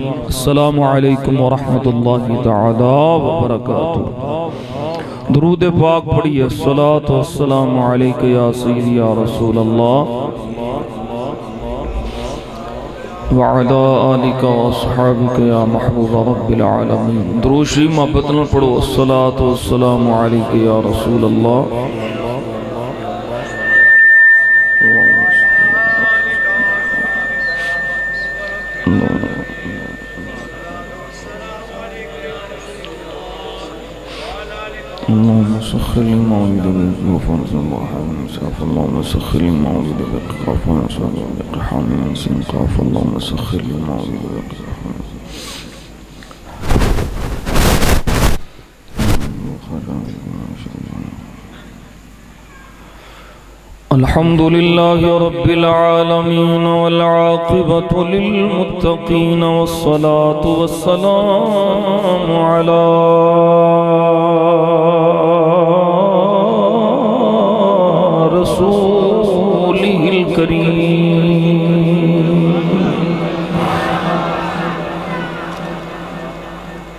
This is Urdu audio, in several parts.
السلام علیکم ورحمۃ اللہ تعالی وبرکاتہ۔ درود پاک پڑھیے۔ الصلاۃ والسلام علیک یا سیدی یا رسول اللہ وعلی آلک واصحابک یا محبوب رب العالمین۔ درود شریف محبت نال پڑھو۔ الصلاۃ والسلام علیک یا رسول اللہ۔ اللهم سخر المولد بالغفران الله المساف اللهم سخر المولد بالغفران بقحام من سنقاف اللهم سخر المولد بالغفران الحمد لله رب العالمين والعاقبة للمتقين والصلاة والسلام على رسوله الكريم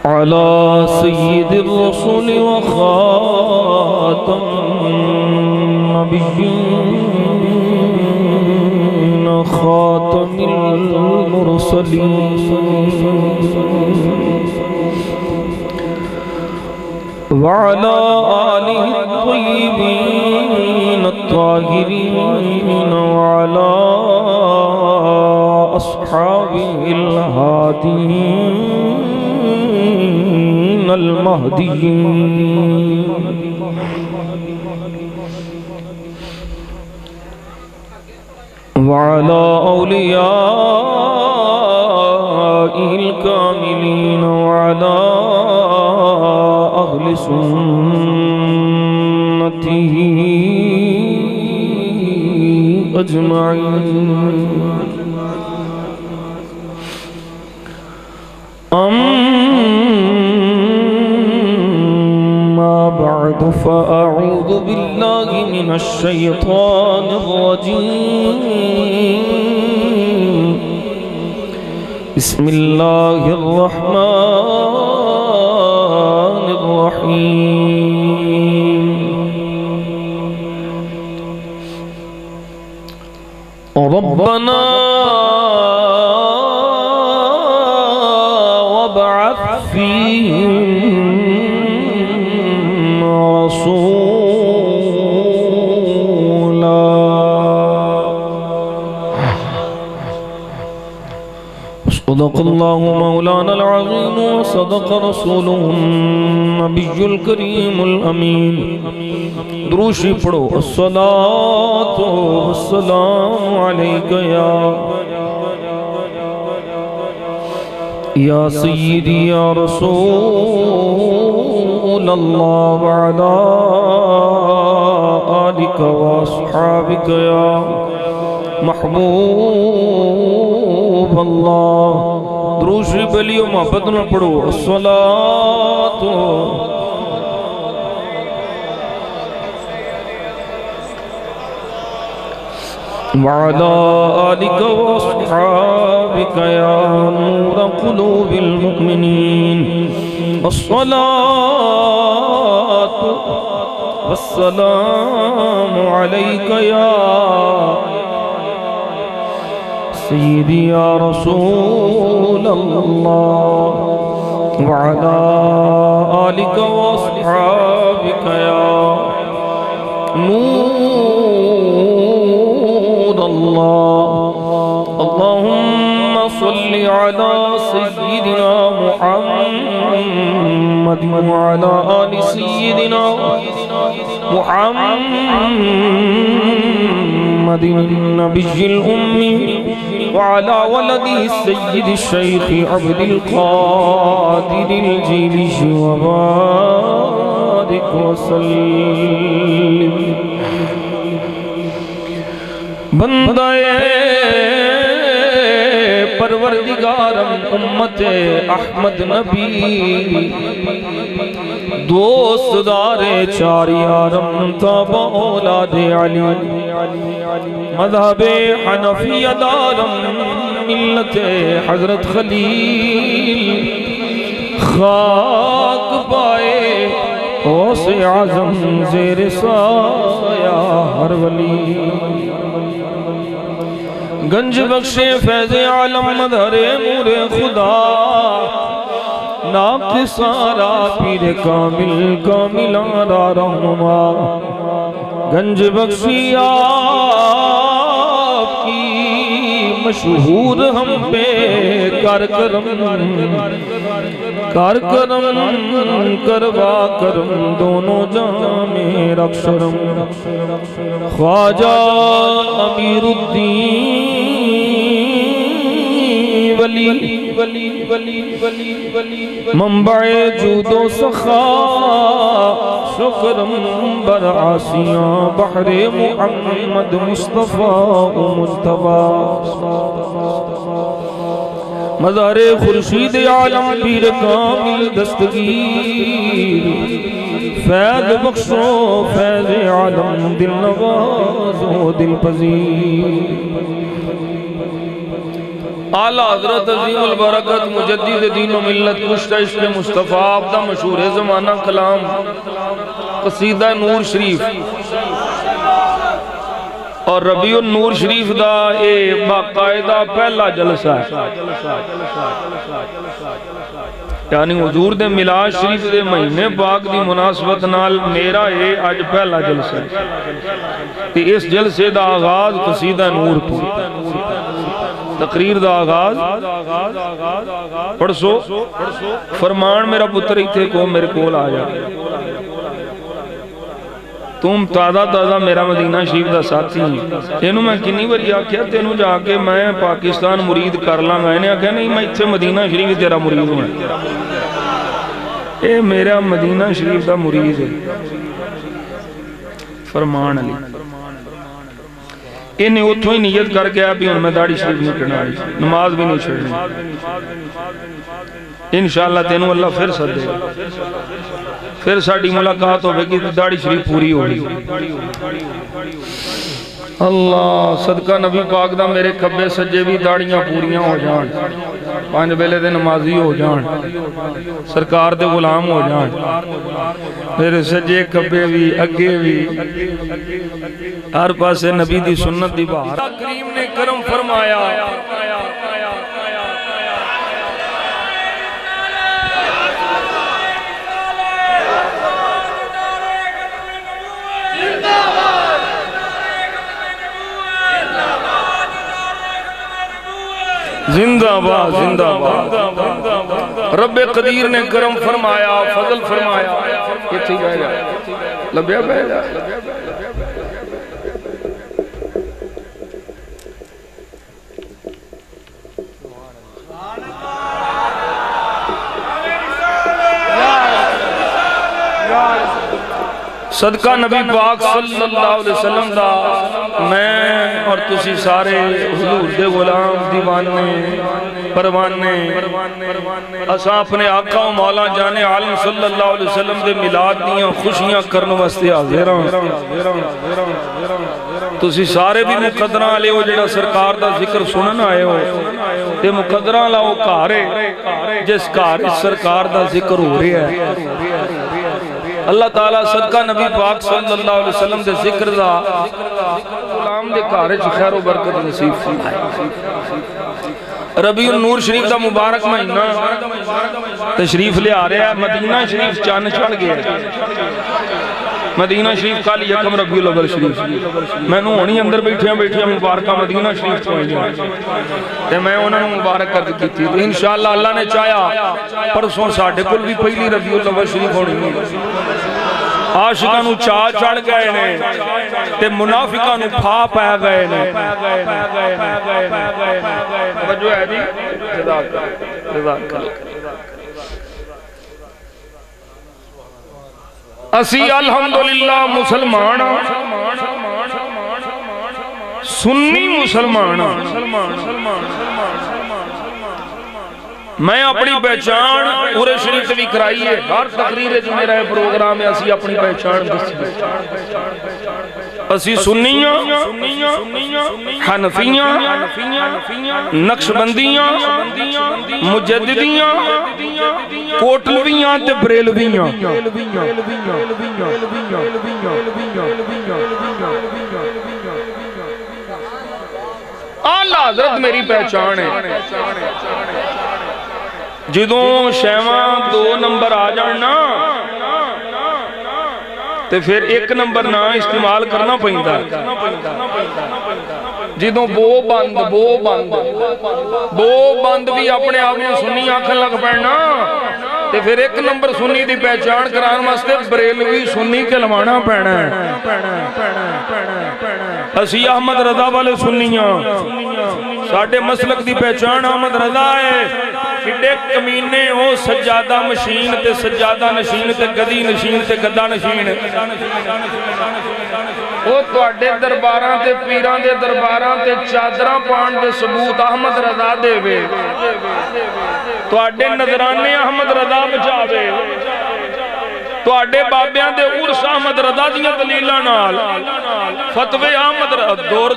على سيد الرسل وخاتم النبيين خاتم المرسلين وعلى آله الطيبين الطاهرين وعلى أصحابه الهادين المهديين وعلى أوليائه الكاملين وعلى أهل سنته أجمعين أما بعد فأعوذ بالله من الشيطان الرجيم بسم الله الرحمن الرحيم ربنا وابعث فيهم رسولا صدق الله مولانا العظيم وصدق رسوله النبي الكريم الأمين۔ دروشی پڑھو۔ الصلاة والسلام عليك یا سیدی یا رسول اللہ وعلا آلک واصحابک یا محبوب اللہ۔ درود شریف علیہ محبت نہ پڑھو۔ الصلاة وعلى آلك وأصحابك يا نور قلوب المؤمنين۔ الصلاة والسلام عليك يا سيدي يا رسول الله وعلى آلك وأصحابك يا نور الله۔ اللهم صل على سيدنا محمد وعلى آل سيدنا محمد النبي الأمي وعلى ولده السيد الشيخ عبد القادر الجيلي وبارك وسلم۔ بندہ پروردگارم امت احمد نبی دوست دار چار یارم تابع اولاد علی مذہب حنفی دارم ملت حضرت خلیل خاک پائے غوث اعظم زیر سایہ ہر ولی گنج بخشے فیض عالم مظہر نور خدا ناقص سارا پیر کامل کاملارا رہنما گنج بخشی آپ کی مشہور ہم پہ کر کرم کروا کرم دونوں جہاں میں رکھ شرم خواجہ امیر الدین ولی منبع جود و سخا شکرم بر عاصیاں بحر محمد مصطفیٰ مجتبیٰ مزار خورشید عالم پیر کامل دستگیر فیض بخشو فیض عالم دل نواز و دل پذیر اعلیٰ حضرت عظیم البرکت مجدد دین و ملت کشتہ عشق مصطفیٰ عبدہ مشہور زمانہ کلام قصیدہ نور شریف اور ربیع النور شریف دا اے باقاعدہ پہلا جلسہ ہے یعنی حضور دے میلاد شریف دے مہینے پاک دی مناسبت نال میرا اے آج پہلا جلسہ ہے کہ اس جلسے دا آغاز قصیدہ نور تو تقریر دا آغاز پڑھسو فرمان میرا پتر ہی تھے کو میرے کول آیا تم تازہ میرا مدینہ شریف دا ساتھی ہیں تینوں میں کنی باری آکھیا تینوں جا کے میں پاکستان مرید کر لانگا انہیں آکھیا نہیں میں اتھے مدینہ شریف تیرا مرید ہوں اے میرا مدینہ شریف دا مرید ہے فرمان علی انہیں اتھوں ہی نیت کر کے آپ ہی میں داڑھی شریف نہیں کرنا نماز بھی نہیں چھڑنی انشاءاللہ تینوں اللہ پھر صد دے پھر ساڑھی ملاقات ہو گئی داڑھی شریف پوری ہو گئی اللہ صدقہ نبی پاک دا میرے کھبے سجے بھی داڑیاں پوریاں ہو جان پانچ بیلے دے نمازی ہو جان سرکار دے غلام ہو جان میرے سجے کھبے بھی اگے بھی ہر پاسے نبی دی سنت دی باہر کریم نے کرم فرمایا زندہ باد زندہ باد رب قدیر نے کرم فرمایا فضل فرمایا یہ تھی بہ جا لبیا بہ جا صدقہ نبی پاک صلی اللہ علیہ وسلم دا میں اور تسی سارے حضور دے غلام دیوانے پروانے اساں اپنے آقا و مولا جانے عالم صلی اللہ علیہ وسلم دے ملاد دیاں خوشیاں کرنے واسطے حاضراں تسی سارے بھی مقدراں لے ہو جڑا سرکار دا ذکر سنن آئے ہو تے مقدراں لاؤ کارے جس کار سرکار دا ذکر ہو رہی ہے اللہ تعالیٰ صدقہ نبی پاک صلی اللہ علیہ وسلم دے ذکر دا غلام دے کارج خیر و برکت نصیب فرمائے ربیع النور شریف دا مبارک مہینہ تشریف لے آ رہا ہے مدینہ شریف چاند چڑھ گیا مدینہ شریف کالی یکم ربیع الاول شریف میں نو ہونی اندر بیٹھیاں مبارکہ مدینہ شریف چھوڑ گیا تے میں انہوں نے مبارک کر کی تھی تو انشاءاللہ اللہ نے چاہیا پرسوں ساڑھے کل بھی پہلی ربیع الاول شریف ہونی عاشقانو چاہ چڑھ گئے نے تے منافقانو پھا پہ گئے نے جو ہے جی جزاک اسی الحمدللہ مسلمان سنی مسلمان میں اپنی پہچان پورے شریف بھی کرائی ہے ہر تقریر جو میرا پروگرام ہے اسی اپنی پہچان اسی سنیاں حنفیاں نقشبندیاں مجددیاں کوٹلویاں تے بریلویاں اعلیٰ حضرت میری پہچان ہے جدوں شیواں 2 نمبر آ جانا تے پھر 1 نمبر نہ استعمال کرنا پہندا جدوں بو بند بھی اپنے آپ میں سنی آنکھن لگ پڑنا تے پھر 1 نمبر سنی دی پہچان کران واسطے بریلوی سنی کہلوانا پینا اسی احمد رضا والے سنیاں ساڈے مسلک دی پہچان احمد رضا ہے کڈے کمینے ہو سجادہ مشین تے سجادہ نشین تے گدی نشین تے گدا نشین او تواڈے درباراں تے پیراں دے درباراں تے چادراں پان دے ثبوت احمد رضا دے وے تواڈے نظرانے احمد رضا بچاوے تواڈے بابیاں دے عرس احمد رضا دیاں دلیلاں نال فتوی احمد رضا دور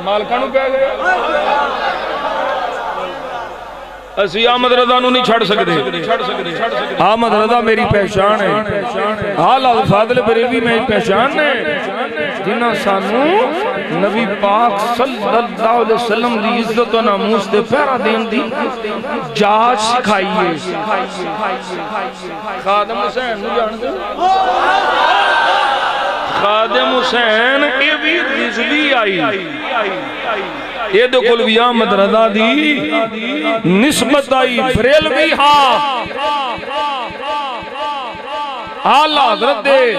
مالکانو کہہ گئے اسی احمد رضا نو نہیں چھڑ سکتے احمد رضا میری پہچان ہے اعلیٰ فاضل بریلوی میری پہچان ہے جنہاں سانو نبی پاک صلی اللہ علیہ وسلم دی عزت و ناموس دے پیرا دین دی جاچ سکھائیے خادم حسین نو جان دے خادم حسین یہ بھی رضوی آئی یہ دو کلوی احمد رضا دی نسبت آئی بریلوی ہاں اعلیٰ حضرت دے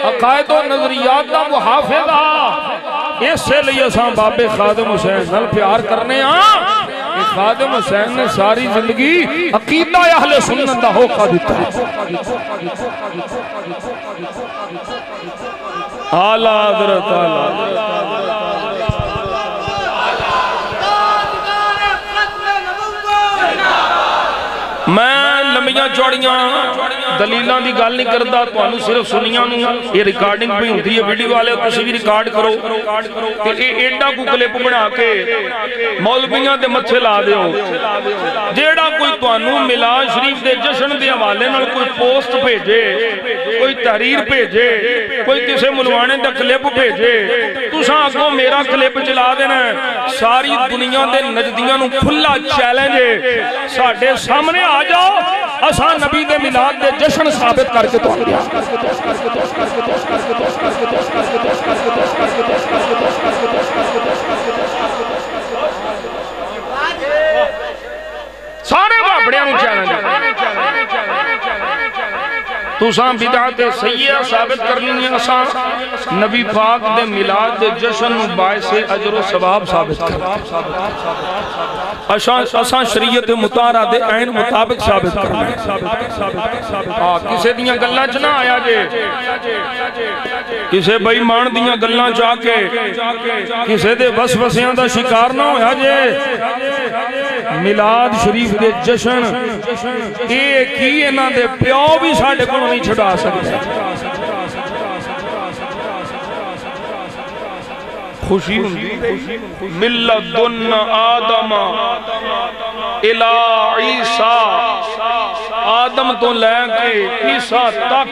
عقائد و نظریات دا محافظ ہاں اس سے لئے اساں بابے خادم حسین نل پیار کرنے ہاں کہ خادم حسین نے ساری زندگی عقیدہ اہل سنت دا ہوقہ دیتا ہے اعلیٰ حضرت میں لمبیاں چوڑیاں دلیلاں دی گل نہیں کردا تانوں صرف سنیاں نوں یہ ریکارڈنگ پہ ہوندی ہے ویڈیو والے تسی بھی ریکارڈ کرو تے اے ایڈا کو کلپ بنا کے مولویاں دے متھے لا دیو جیڑا کوئی تانوں میلاد شریف دے جشن دے حوالے نال کوئی پوسٹ بھیجے کوئی تحریر بھیجے کوئی کسے ملوانے دا کلپ بھیجے تساں اگوں میرا کلپ چلا دینا ساری دنیا دے نجدیاں نوں کھلا چیلنج ہے ساڈے سامنے آ جاؤ اساں نبی دے میلاد دے جشن ثابت کر کے تو سارے بابڑیاں نوں چیلنج تساں بدعت سیئہ ثابت کرنی ہے اساں نبی پاک دے میلاد دے جشن باعث اجر و ثواب ثابت کرنا اساں شریعت مطالعہ دے عین مطابق ثابت کرنا کسے دیاں گلاں چ نہ آیا جے کسے بے ایمان دیاں گلاں چا کے کسے دے وسوسیاں دا شکار نہ ہویا جے میلاد شریف دے جشن ایک ہی انہاں دے پیو بھی ساڈے کولوں نہیں چھڈا سکتے خوشی ملت آدم الى عیسیٰ آدم تو لے کے عیسیٰ تک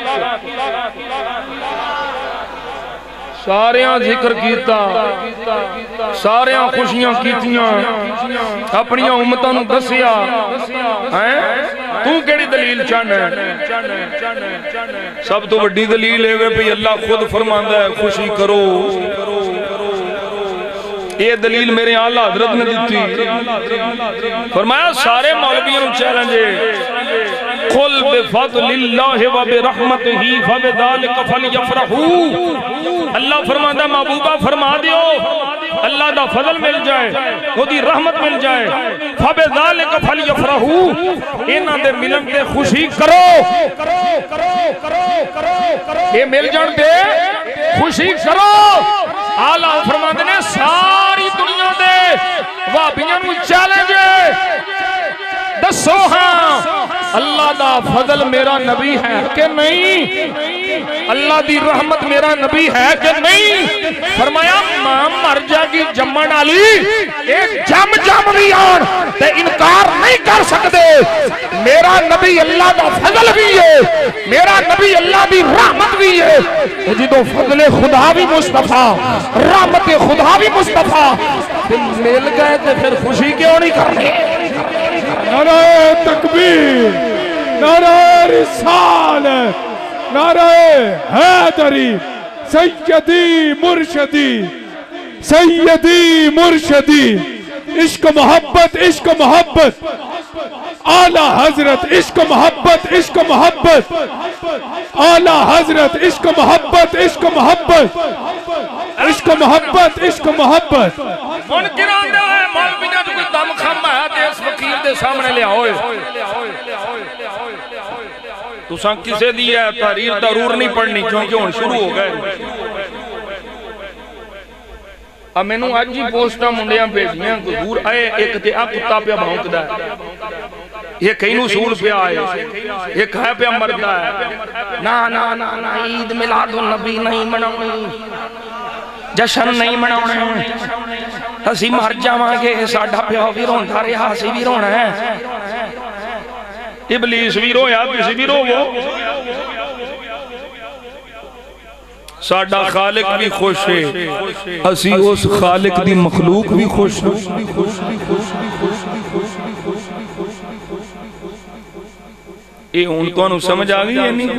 ساریاں ذکر کیتا ساریاں خوشیاں کیتیاں اپنیاں امتاں نوں دسیا تو کیڑی دلیل چاہنا ہے سب تو بڑی دلیل ہے کہ اللہ خود فرماندا ہے خوشی کرو یہ دلیل میرے اعلیٰ حضرت نے دیتی فرمایا سارے مولویوں چیلنج ہے قل بفضل اللہ و برحمتہ فبذلک فلیفرحوا اللہ فرماتا محبوبہ فرما دیو اللہ دا فضل مل جائے وہ دی رحمت مل جائے فبذلک فلیفرحوا انہاں دے ملن تے خوشی کرو یہ مل جان دے خوشی کرو اعلیٰ فرماتے نے ساری دنیا دے وہابیاں نوں چیلنج دسو ہاں اللہ اللہ دا فضل میرا نبی ہے کہ نہیں؟ اللہ دی رحمت میرا نبی ہے کہ نہیں؟ فرمایا ماں مر جا گی جمن والی ایک جم بھی آن تے انکار نہیں کر سکتے میرا نبی اللہ دا فضل بھی ہے میرا نبی اللہ دی رحمت بھی ہے جدو فضل خدا بھی مصطفیٰ رحمت خدا بھی مصطفیٰ مل گئے تے پھر خوشی کیوں نہیں کرنی؟ نعرہ تکبیر، نعرہ رسالت، نعرہ حیدری، سیدی مرشدی، سیدی مرشدی، عشق محبت، عشق محبت، اعلی حضرت عشق محبت، عشق محبت، اعلی حضرت عشق محبت، عشق محبت، عشق محبت، عشق محبت۔ منکران دے ہوئے مولویاں جو کوئی دم خم ہے تے اس فقیر دے سامنے لے آؤ تساں کسے دی ہے تحریر ضرور نہیں پڑھنی کیونکہ ہن شروع ہو گئے اب میں نو آج ہی پوسٹاں منڈیاں بھیجیاں دور آئے ایک تے آ کتا پہ بھونکدا ہے یہ کئی نو سول پہ آئے یہ کھائے پہ مردا ہے نا نا نا نا عید میلاد النبی نہیں مناؤنی جشن نہیں مناؤنے اسی مر جاواں گے ساڈا پیو بھی روندا رہا اسی بھی رونا ہے ابلیس بھی رویا تسی بھی روو ساڈا خالق بھی خوش ہے اسی اس خالق دی مخلوق بھی خوش اے ہن تانوں سمجھ آ گئی ہے نہیں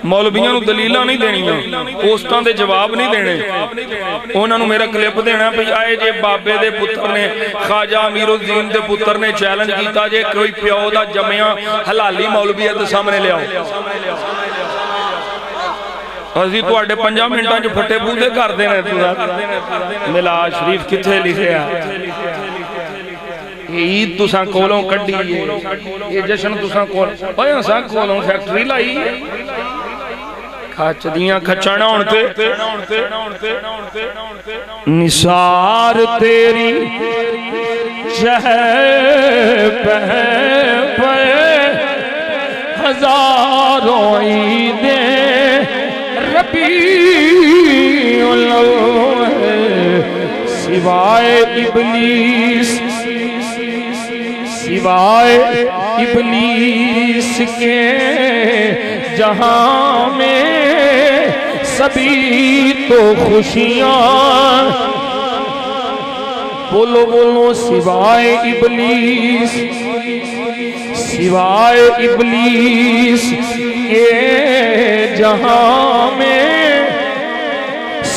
مولویاں نو دلیلاں نہیں دینیاں پوسٹاں دے جواب نہیں دینے انہاں نو میرا کلپ دینا پئی آئے جے بابے دے پتر نے خواجہ امیر الدین دے پتر نے چیلنج کیتا جے کوئی پیو دا جمعیاں حلالی مولویت سامنے لے آؤ اسی تو اڈے 5 منٹاں جو پھٹے بوندے کر دینے میلاد شریف کتھے لکھیا عید تساں کولوں کڈی یہ جشن تساں کول اوے اساں کولوں فیکٹری لائی کھچ دیاں کھچانا ہون تے نثار تیری چہر پہ ہزاروں عیدیں ربیع الاول سوائے ابلیس سوائے ابلیس کے جہاں میں سبھی تو خوشیاں بولو بولو سوائے ابلیس سوائے ابلیس کے جہاں میں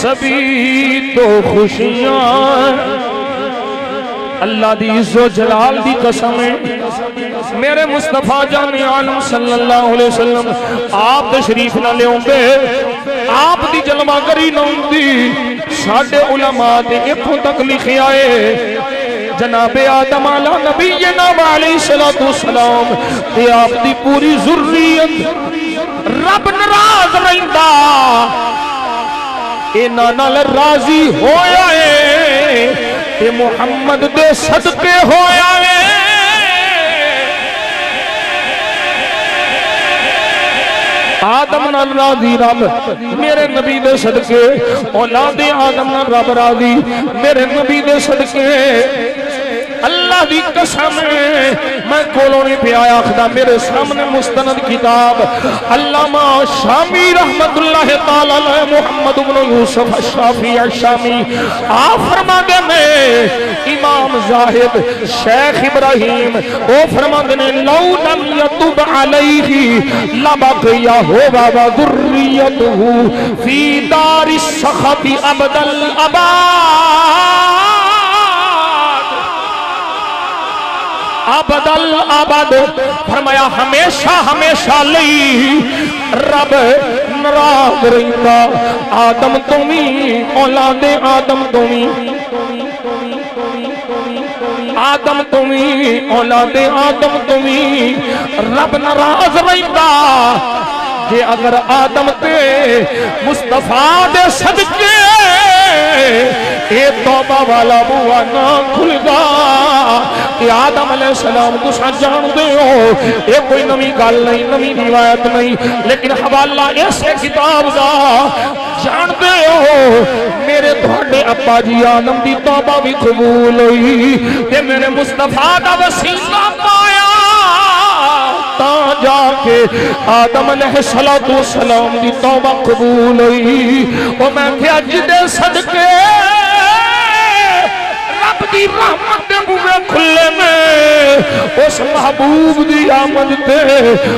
سبھی تو خوشیاں اللہ دی عز و جلال دی قسم ہے میرے مصطفیٰ جان عالم صلی اللہ علیہ وسلم آپ تشریف نہ لے ہوندے آپ دی جلوہ گری نہ ہوندی ساڈے علماء دے اتھوں تک لکھے آئے جناب آدم علیہ نبینا علیہ السلام تے آپ دی پوری ذریت رب ناراض رہندا انہاں نال راضی ہویا ہے کہ محمد دے صدقے ہویا ہے آدم نال راضی رب میرے نبی دے صدقے اولاد آدم نال رب راضی میرے نبی دے صدقے اللہ دی قسم میں کولوں نہیں پہ آیا خدا میرے سامنے مستند کتاب علامہ شامی رحمت اللہ تعالی علیہ محمد بن یوسف الشافعی الشامی آپ فرما دے میں امام زاہد شیخ ابراہیم وہ فرما دے لو لم یتب علیہ لبقیا ہوا وذریتہ فی دار السخط ابد الاباد ابد الابد فرمایا ہمیشہ ہمیشہ لئی رب ناراض رہندا آدم تمی اولاد آدم تمی آدم تمی اولاد آدم تمی رب ناراض رہندا کہ اگر آدم تے مصطفیٰ دے صدقے اے توبہ والا بوا نہ کھل گا کہ آدم علیہ السلام تسا جان دے ہو، یہ کوئی نوی گل نہیں، نوی روایت نہیں، لیکن حوالہ ایسے کتاب دا جان دے ہو میرے تھوڑے ابا جی آدم دی توبہ بھی قبول ہوئی تے میرے مصطفیٰ دا وسیلہ پایا تا جا کے آدم علیہ السلام دی توبہ قبول ہوئی۔ وہ میں کیا جدے صدقے رب دی رحمت دے بوئے کھلے میں اس محبوب دی آمد تے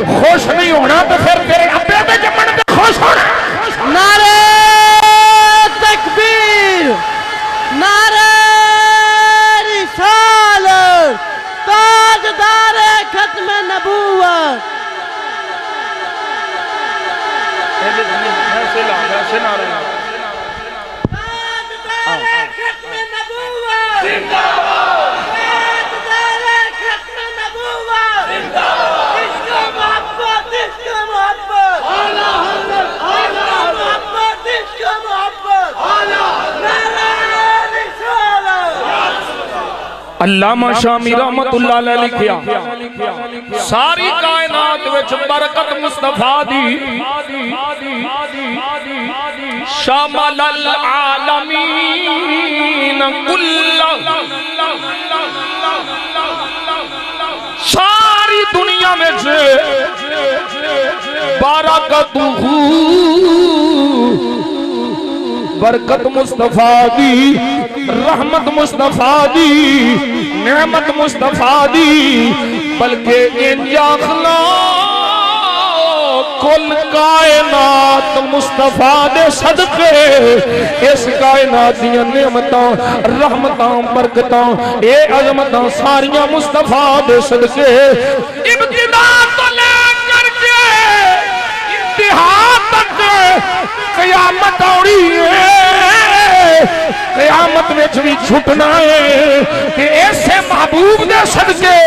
خوش نہیں ہونا تو پھر تیرے ابے دے جمن تے خوش ہونا۔ نعرہ تکبیر، نعرہ رسالت، تاجدار ختم نبوت۔ ایسے نعرہ علامہ شامی رحمت اللہ علیہ لکھیا ساری کائنات وچ برکت مصطفیٰ دی شامل العالمین کلہ، ساری دنیا میں برکتہ برکت مصطفیٰ دی، رحمت مصطفیٰ دی، نعمت مصطفیٰ دی، بلکہ انجاخلا کل کائنات مصطفیٰ دے صدقے اس کائنات دیا نعمتاں رحمتاں برکتاں اے عظمتاں ساریاں مصطفیٰ دے صدقے ابتدا تو لے کر کے انتہا تک قیامت اوڑی ہے، قیامت میں بھی چھٹنا ہے کہ ایسے محبوب دے صدقے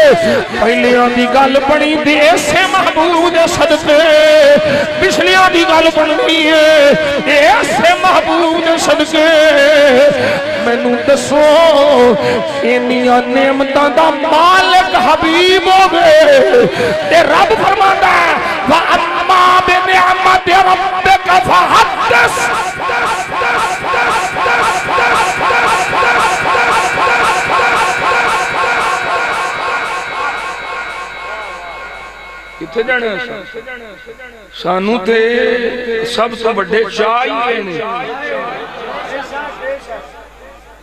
پہلیاں دی گل بنی دی، ایسے محبوب دے صدقے پچھلیاں دی گل بنی ہے، ایسے محبوب دے صدقے مینوں دسو انیاں نعمتاں دا مالک حبیب ہو گئے تے رب فرماندا ہے وَأَمَّا بِنِعْمَتِ رَبِّكَ فَحَدِّثْ۔ کتھے جانے سانو تے سب تو بڑے چاہیے نے،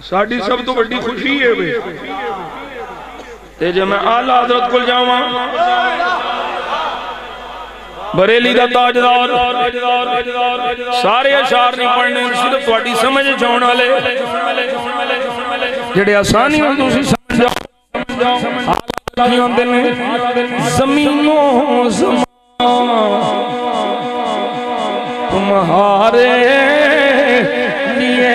ساڑی سب تو بڑی خوشی ہے بے تے جب میں آلہ حضرت کو جاواں بریلی دا تاجدار سارے اشعار نہیں پڑھنے صرف تواڈی سمجھ چون والے جڑے آسانی ہوں تسی سمجھ جاؤ آلہ ہوندے نے زمینوں زمان تمہارے لیے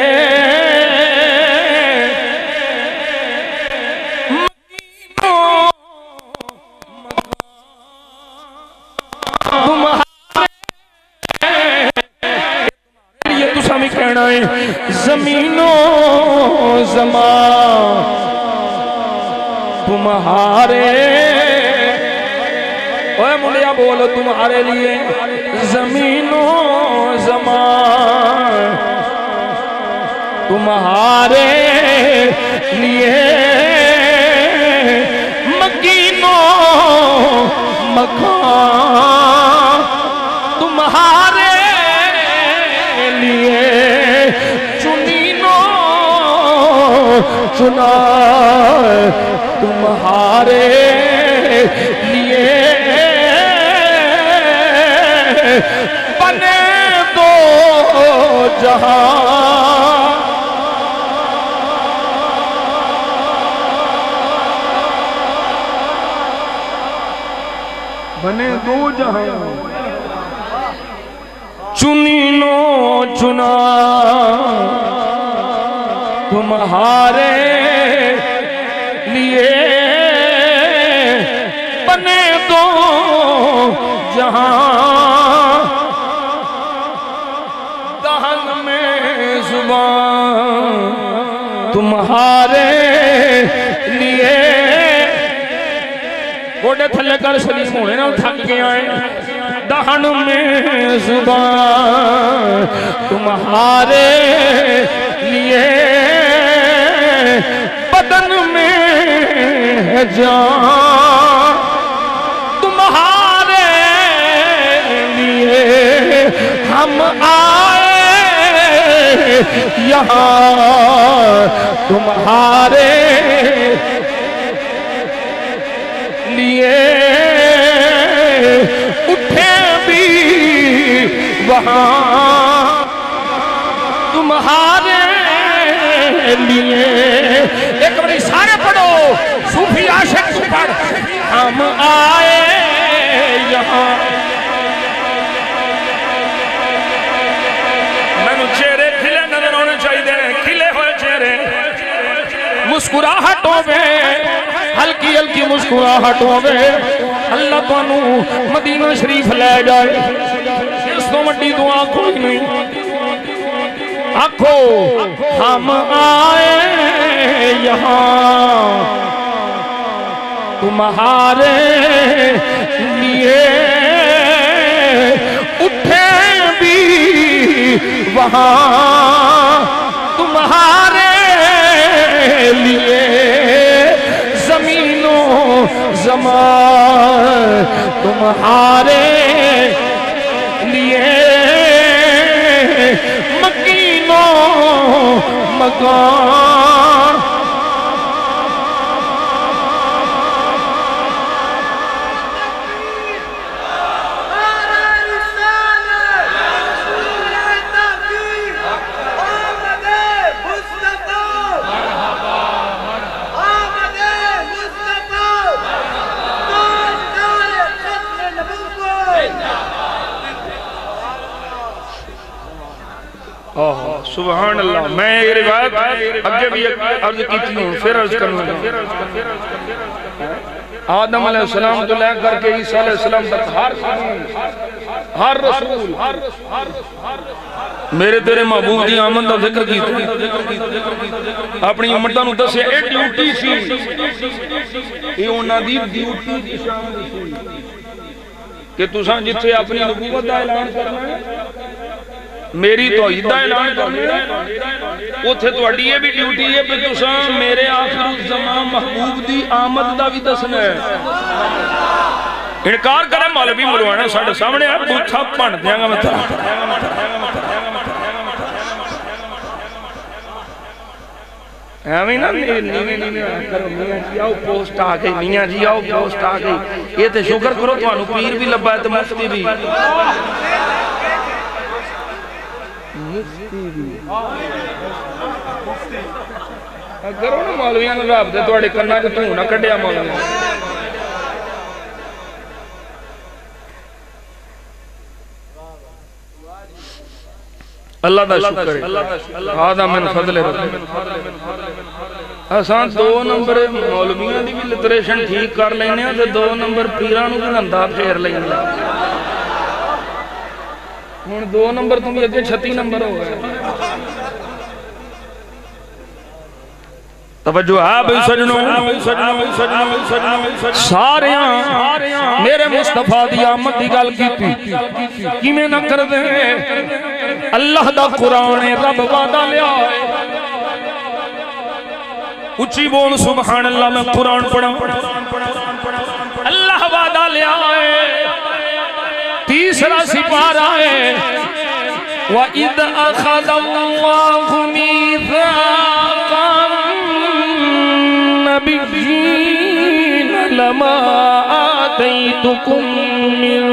زمینوں زمان تمہارے، اوہ منڈیا بولو تمہارے لیے زمینوں زمان تمہارے لیے مکینوں مکان تمہارے لیے چنا تمہارے لیے بنے دو جہاں بنے دو جہاں چنینو چنا تمہارے لیے بنے دو جہاں دہن میں زبان تمہارے لیے گوڑے تھلے کر سلیم ہونے نہ تھک گیا ہے دہن میں زبان تمہارے لیے بدن میں ہے جان تمہارے لیے ہم آئے یہاں تمہارے لیے اٹھے بھی وہاں تمہارے لیے ایک بڑی سارے پڑھو صوفی عاشق تو پڑھ ہم آئے یہاں میں نے چہرے کھلے نظر ہونے چاہیے کھلے ہوئے چہرے مسکراہٹوں میں ہلکی ہلکی مسکراہٹوں میں اللہ تانو مدینہ شریف لے جائے اس تو مٹی دعا کوئی نہیں آنکھو ہم آئے یہاں تمہارے لیے اٹھے بھی وہاں تمہارے لیے زمین و زمان تمہارے لیے مکین و مکان سبحان اللہ میں یہ روایت اگے بھی عرض کی تھی ہوں پھر عرض کروں گا آدم علیہ السلام تو لے کر کے عیسیٰ علیہ السلام تک ہر رسول میرے تیرے محبوب دی آمد دا ذکر کی اپنی امتہ نو دسے اے ڈیوٹی سی اے انہاں دی ڈیوٹی دی شان دی کہ تساں جتھے اپنی نبوت دا اعلان کرنا ہے میری توحید دا اعلان کرنا ہے اوتھے تہاڈی یہ بھی ڈیوٹی ہے کہ تساں میرے آخر الزمان محبوب دی آمد دا بھی دسنا ہے انکار کرے مولوی ملوانا ساڑھے سامنے ہے بوتھا پڑھ دیاں گا میں طرح ہمیں نا میاں جی آؤ پوسٹ آ گئی میاں جی آؤ پوسٹ آ گئی یہ تے شکر کرو تو انہوں پیر بھی لبا ہے تو مفتی بھی کرو نا مولویاں نے راب دے توڑے کرنا کہ تو نہ کڑیا مولویاں اللہ دا شکر ہے آدھا من فضل رب آسان 2 نمبر مولویاں دی بھی لٹریشن ٹھیک کر لینے ہیں 2 نمبر پیرانو بھی نندہ پھیر لینے ہوں 2 نمبر تم بھی اگے 36 نمبر ہو گئے توجہ ہے بھئی سجنوں ساریاں میرے مصطفیٰ دی آمد دی گل کی کی میں نہ کر دیں اللہ دا قرآن رب وعدہ لیا اچھی بول سبحان اللہ میں قرآن پڑھا اللہ وعدہ لیا تیسرا سپارہ ہے وَإِذْ أَخَذَ اللَّهُ مِيثَاقَ النَّبِيِّينَ لَمَا آتَيْتُكُم مِّن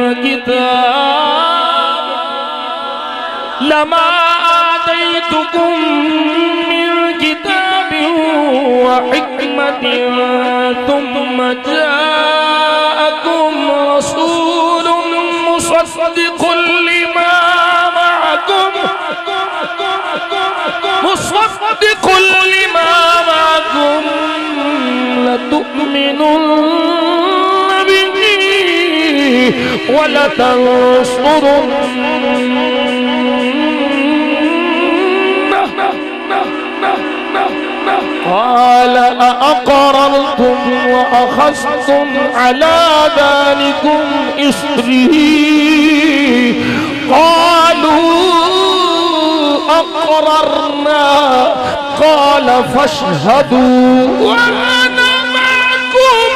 كِتَابٍ وَحِكْمَةٍ ثُمَّ جَاءَكُمْ رَسُولٌ مُصَدِّقٌ لِمَا مَعَكُمْ لَتُؤْمِنُنَّ بِهِ وَلَتَنصُرُنَّهُ قَالَ أَأَقْرَرْتُمْ أخذتم على ذلكم إصري قالوا أقررنا قال فاشهدوا وأنا معكم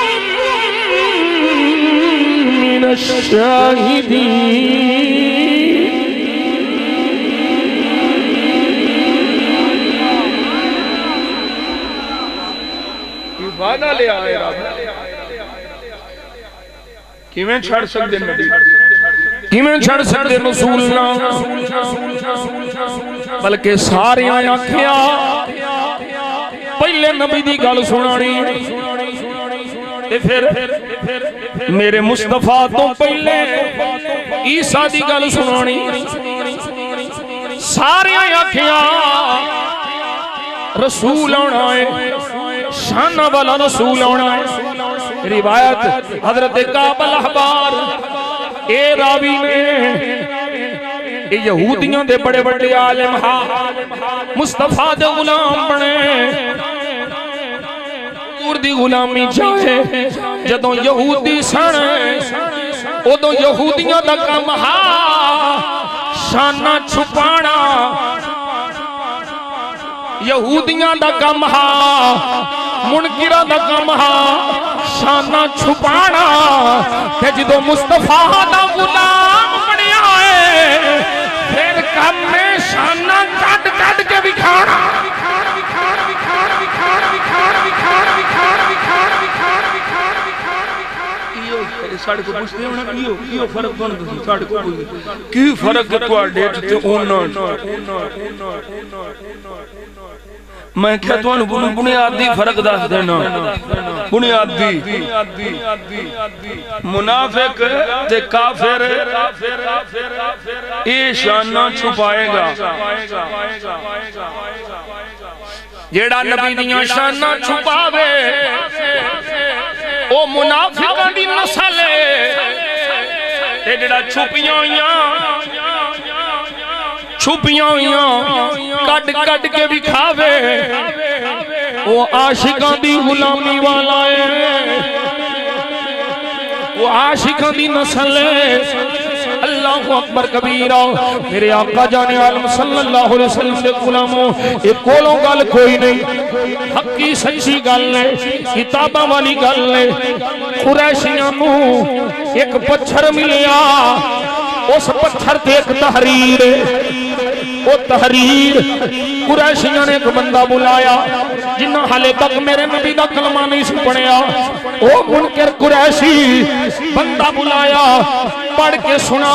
من الشاهدين. وعدہ لے آئے رب کیویں چھڑ سکتے نبی کیویں چھڑ سکتے رسول نہ بلکہ سارے آنکھیاں پہلے نبی دی گل سنانی تے پھر میرے مصطفیٰ تو پہلے عیسیٰ دی گل سنانی سارے آنکھیاں رسول آنا ہے شانہ والا رسول آنا ہے. روایت حضرت کعب الاحبار اے راوی نے اے یہودیاں دے بڑے بڑے عالم ہاں مصطفیٰ دے غلام بنے دی غلامی چاہے جدوں یہودی سن ادوں یہودیاں دا کم ہاں شانہ چھپانا یہودیاں دا کم ہاں منکرہ دا کم ہاں شانہ چھپانا کہ جدوں مصطفیٰ دا غلام بنیا ہے پھر کم میں شانہ کٹ کٹ کے بکھانا ساڑھے کو پوچھتے ہیں کیوں فرق کون دسی ساڑھے کو پوچھتے کی فرق تو ڈیٹ تے اونا میں کیا تو بنیادی فرق دس دینا بنیادی منافق تے کافر اے شانہ چھپائے گا جیڑا نبی دیاں شانہ چھپاوے او منافقاں دی نسل ہے تے جڑا چھپیاں ہویاں کٹ کٹ کے بکھاوے او عاشقاں دی غلامی والا ہے وہ عاشقاں دی نسل ہے. اللہ اکبر کبیرہ میرے آقا جان عالم صلی اللہ علیہ وسلم دے غلاموں ایک کولوں گل کوئی نہیں حقی سچی گل ہے کتاباں والی گل ہے. قریشیاں نو ایک پتھر ملیا اس پتھر تے ایک تحریر وہ تحریر قریشیاں نے ایک بندہ بلایا جنہ حالے تک میرے نبی دا کلمہ نہیں سی پڑھیا وہ منکر قریشی بندہ بلایا پڑھ کے سنا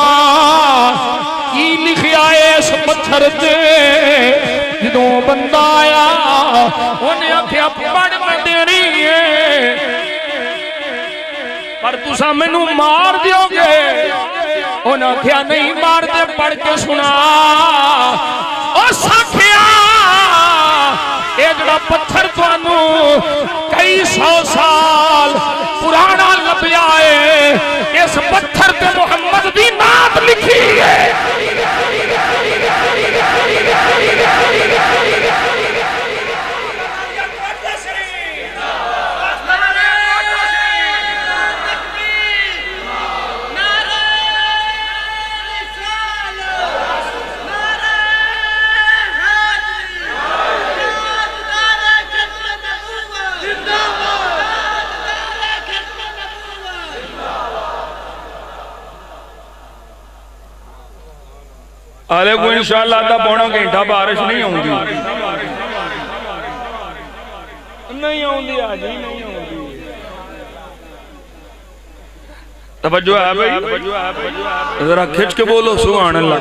کی لکھیا ہے اس پتھر تے جدوں بندہ آیا انہیں آکھیا پڑھ میں دینی ہے پر تساں مینوں مار دیو گے انہاں کیا نہیں مار دے پڑھ کے سنا او ساکھیا اے جڑا پتھر توانوں کئی سو سال پرانا لبیا ہے اس پتھر تے محمد دی نعت لکھی ہے. آلے کو انشاءاللہ آدھا پونا گھنٹہ بارش نہیں ہوں گی نہیں ہوں گی آجی نہیں ہوں گی توجہ ہے بھئی ذرا کھچ کے بولو سبحان اللہ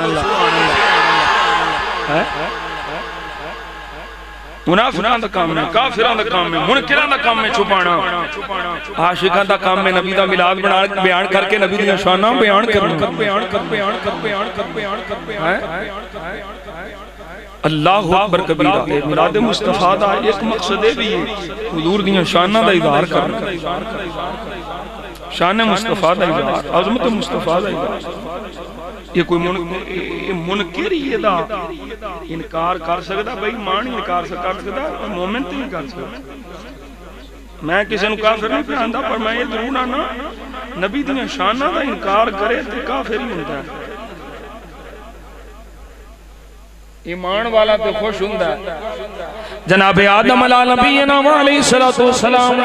منافقان دا کام ہے کافران دا کام ہے منکران دا کام ہے چھپانا عاشقان دا کام ہے نبی دا ملاد بیان کر کے نبی دی شانہ بیان کرنا اللہ اکبر کبیرہ ملاد مصطفیٰ دا ایک مقصد بھی ہے حضور دی شانہ دا اظہار کرنا شان مصطفیٰ دا اظہار عظمت مصطفیٰ دا اظہار یہ کوئی منکر ہی دا انکار کر سکتا بھئی مان انکار کر سکتا مومن تے نہیں کر سکتا میں کسی نو کافر نہیں پہنتا، پر میں یہ ضرور آنا نبی دیاں شاناں دا انکار کرے تے کافر ہی ہوتا ہے۔ ایمان والا تے خوش ہوندا ہے۔ جناب آدم علیہ نبینا علیہ السلام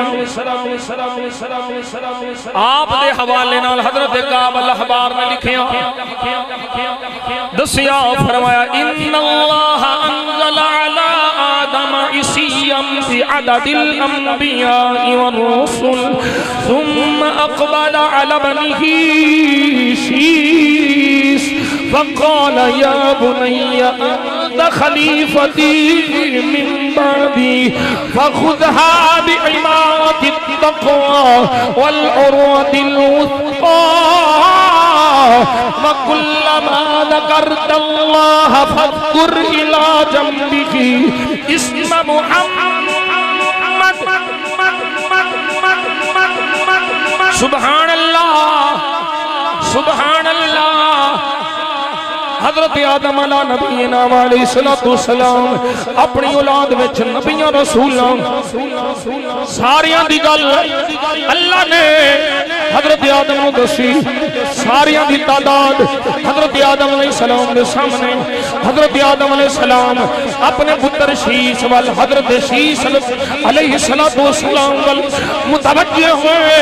آپ دے حوالے نال حضرت کعب الاحبار نے لکھیا دسیا فرمایا ان اللہ انزل علی آدم عصیا بعدد الانبیاء والرسل ثم اقبل علی ابنہ شیس فقال یا بنی انت خلیفتی من بعدی فخذها بعمارة التقوى والعروة الوثقى وكلما ذكرت الله فاذكر إلى جنبه اسم محمد سبحان اللہ سبحان اللہ۔ حضرت آدم علیہ نبینا علیہ السلام اپنی اولاد وچ نبیاں رسولاں ساریاں دی گل اللہ نے حضرت آدم نو دسی، ساریاں دی تعداد حضرت آدم علیہ السلام دے سامنے۔ حضرت آدم علیہ السلام اپنے پتر شیس وال حضرت شیس علیہ السلام وال متوجہ ہوئے،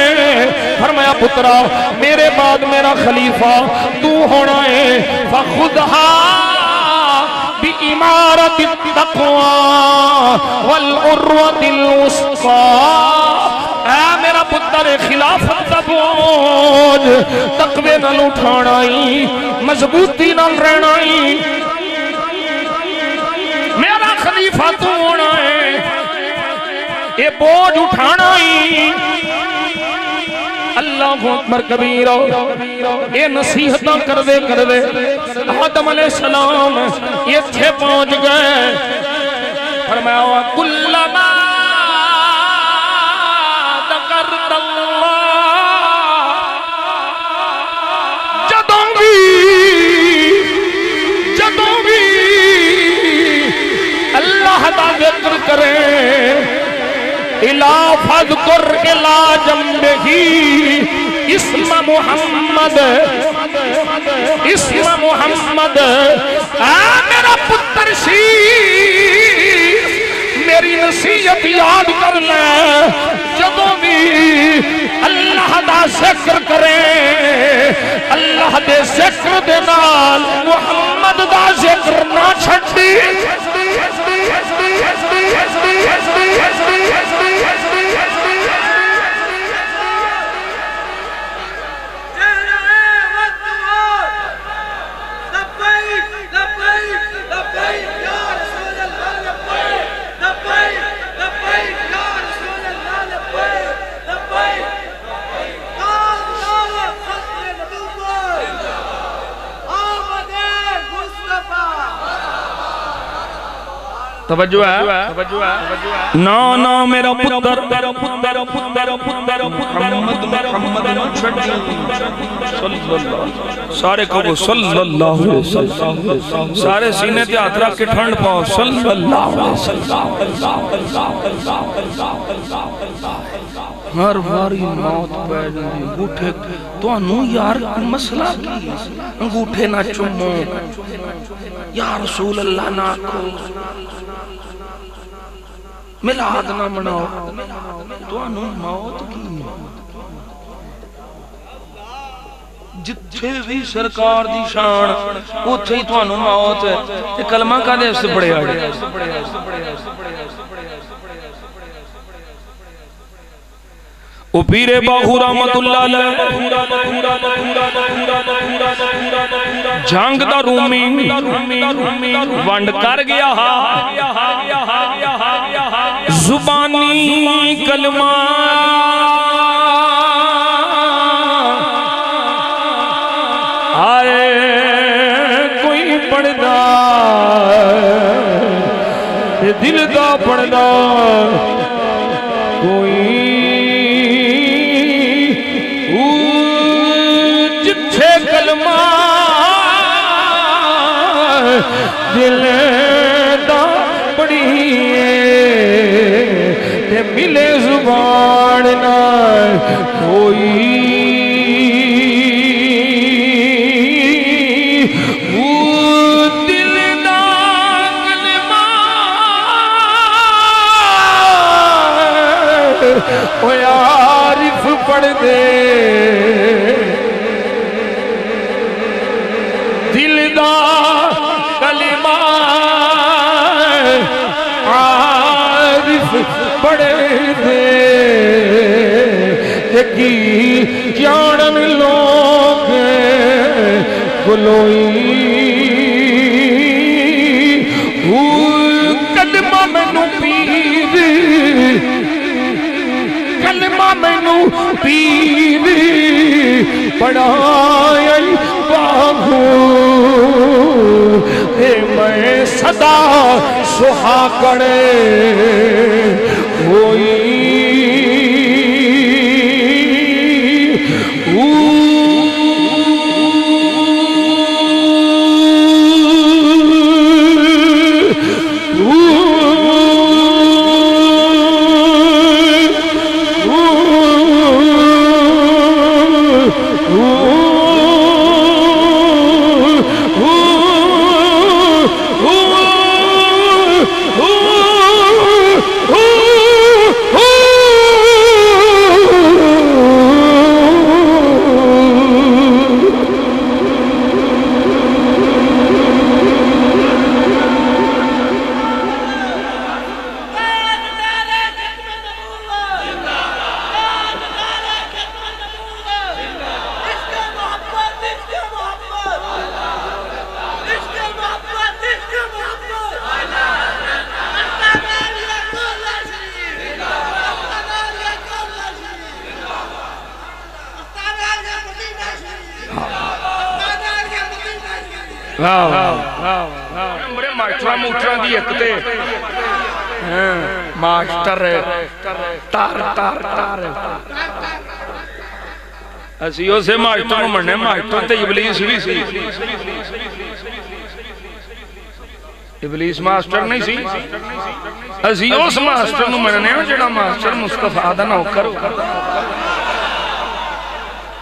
فرمایا پترا میرے بعد میرا خلیفہ تو ہونا ہے، فخذها بإمارة التقوى والعروة الوثقى۔ اے میرا پتر خلافت دا بوجھ تقوی نال اٹھانا ہی، مضبوطی نال رہنا ہی، میرا خلیفہ تو ہونا ہے، یہ بوجھ اٹھانا ہی۔ اللہ اکبر کبیرہ، یہ نصیحتاں کر دے آدم علیہ السلام یہ تھے پہنچ گئے، فرمایا کلما ذکرت اللہ، جدوں بھی اللہ دا ذکر کرے الا فذکر الا جنبہ اسم محمد، اسم محمد۔ اے میرا پتر شیس میری نصیحت یاد کر لے، جدوں بھی اللہ دا ذکر کرے اللہ دے ذکر دے نال محمد دا ذکر نہ چھڈی۔ توجہ ہے نا نا میرا پتر سارے کہو صلی اللہ علیہ وسلم، سارے سینے تے ہاتھ رکھ کے ٹھنڈ پاؤ صلی اللہ علیہ وسلم۔ ہر باری موت پہ جاندی انگوٹھے تو انہوں یار مسئلہ کی انگوٹھے نہ چمو یا رسول اللہ نہ کرو، ملاد نہ مناؤ، تو انہوں موت کی جتھے بھی سرکار دی شان اتھے ہی تو انہوں موت ہے۔ یہ کلمہ کا دے سے بڑے آڑے او پیر باہو رحمت اللہ علیہ جنگ دا رومی ونڈ کر گیا زبانی کلمہ آئے کوئی پڑھدا دل دا پڑھدا کوئی کلمہ دل دا پڑھیے تے ملے زبان او عارف پڑھ دے دل دا کلمہ عارف پڑھ دے یکی جانن لوگ گلوئی کلمہ مینو پیر کلمہ مینو پیر پڑھائی باہو اے میں صدا سہاگڑے ہوئی بڑے ماسٹر موٹر دی اکتے ماسٹر تار تار تار اسی اسے ماسٹر مننے ماسٹر تے ابلیس بھی سی ابلیس ماسٹر نہیں سی اسی اس ماسٹر نو مننے جڑا ماسٹر مصطفیٰ دا نوکر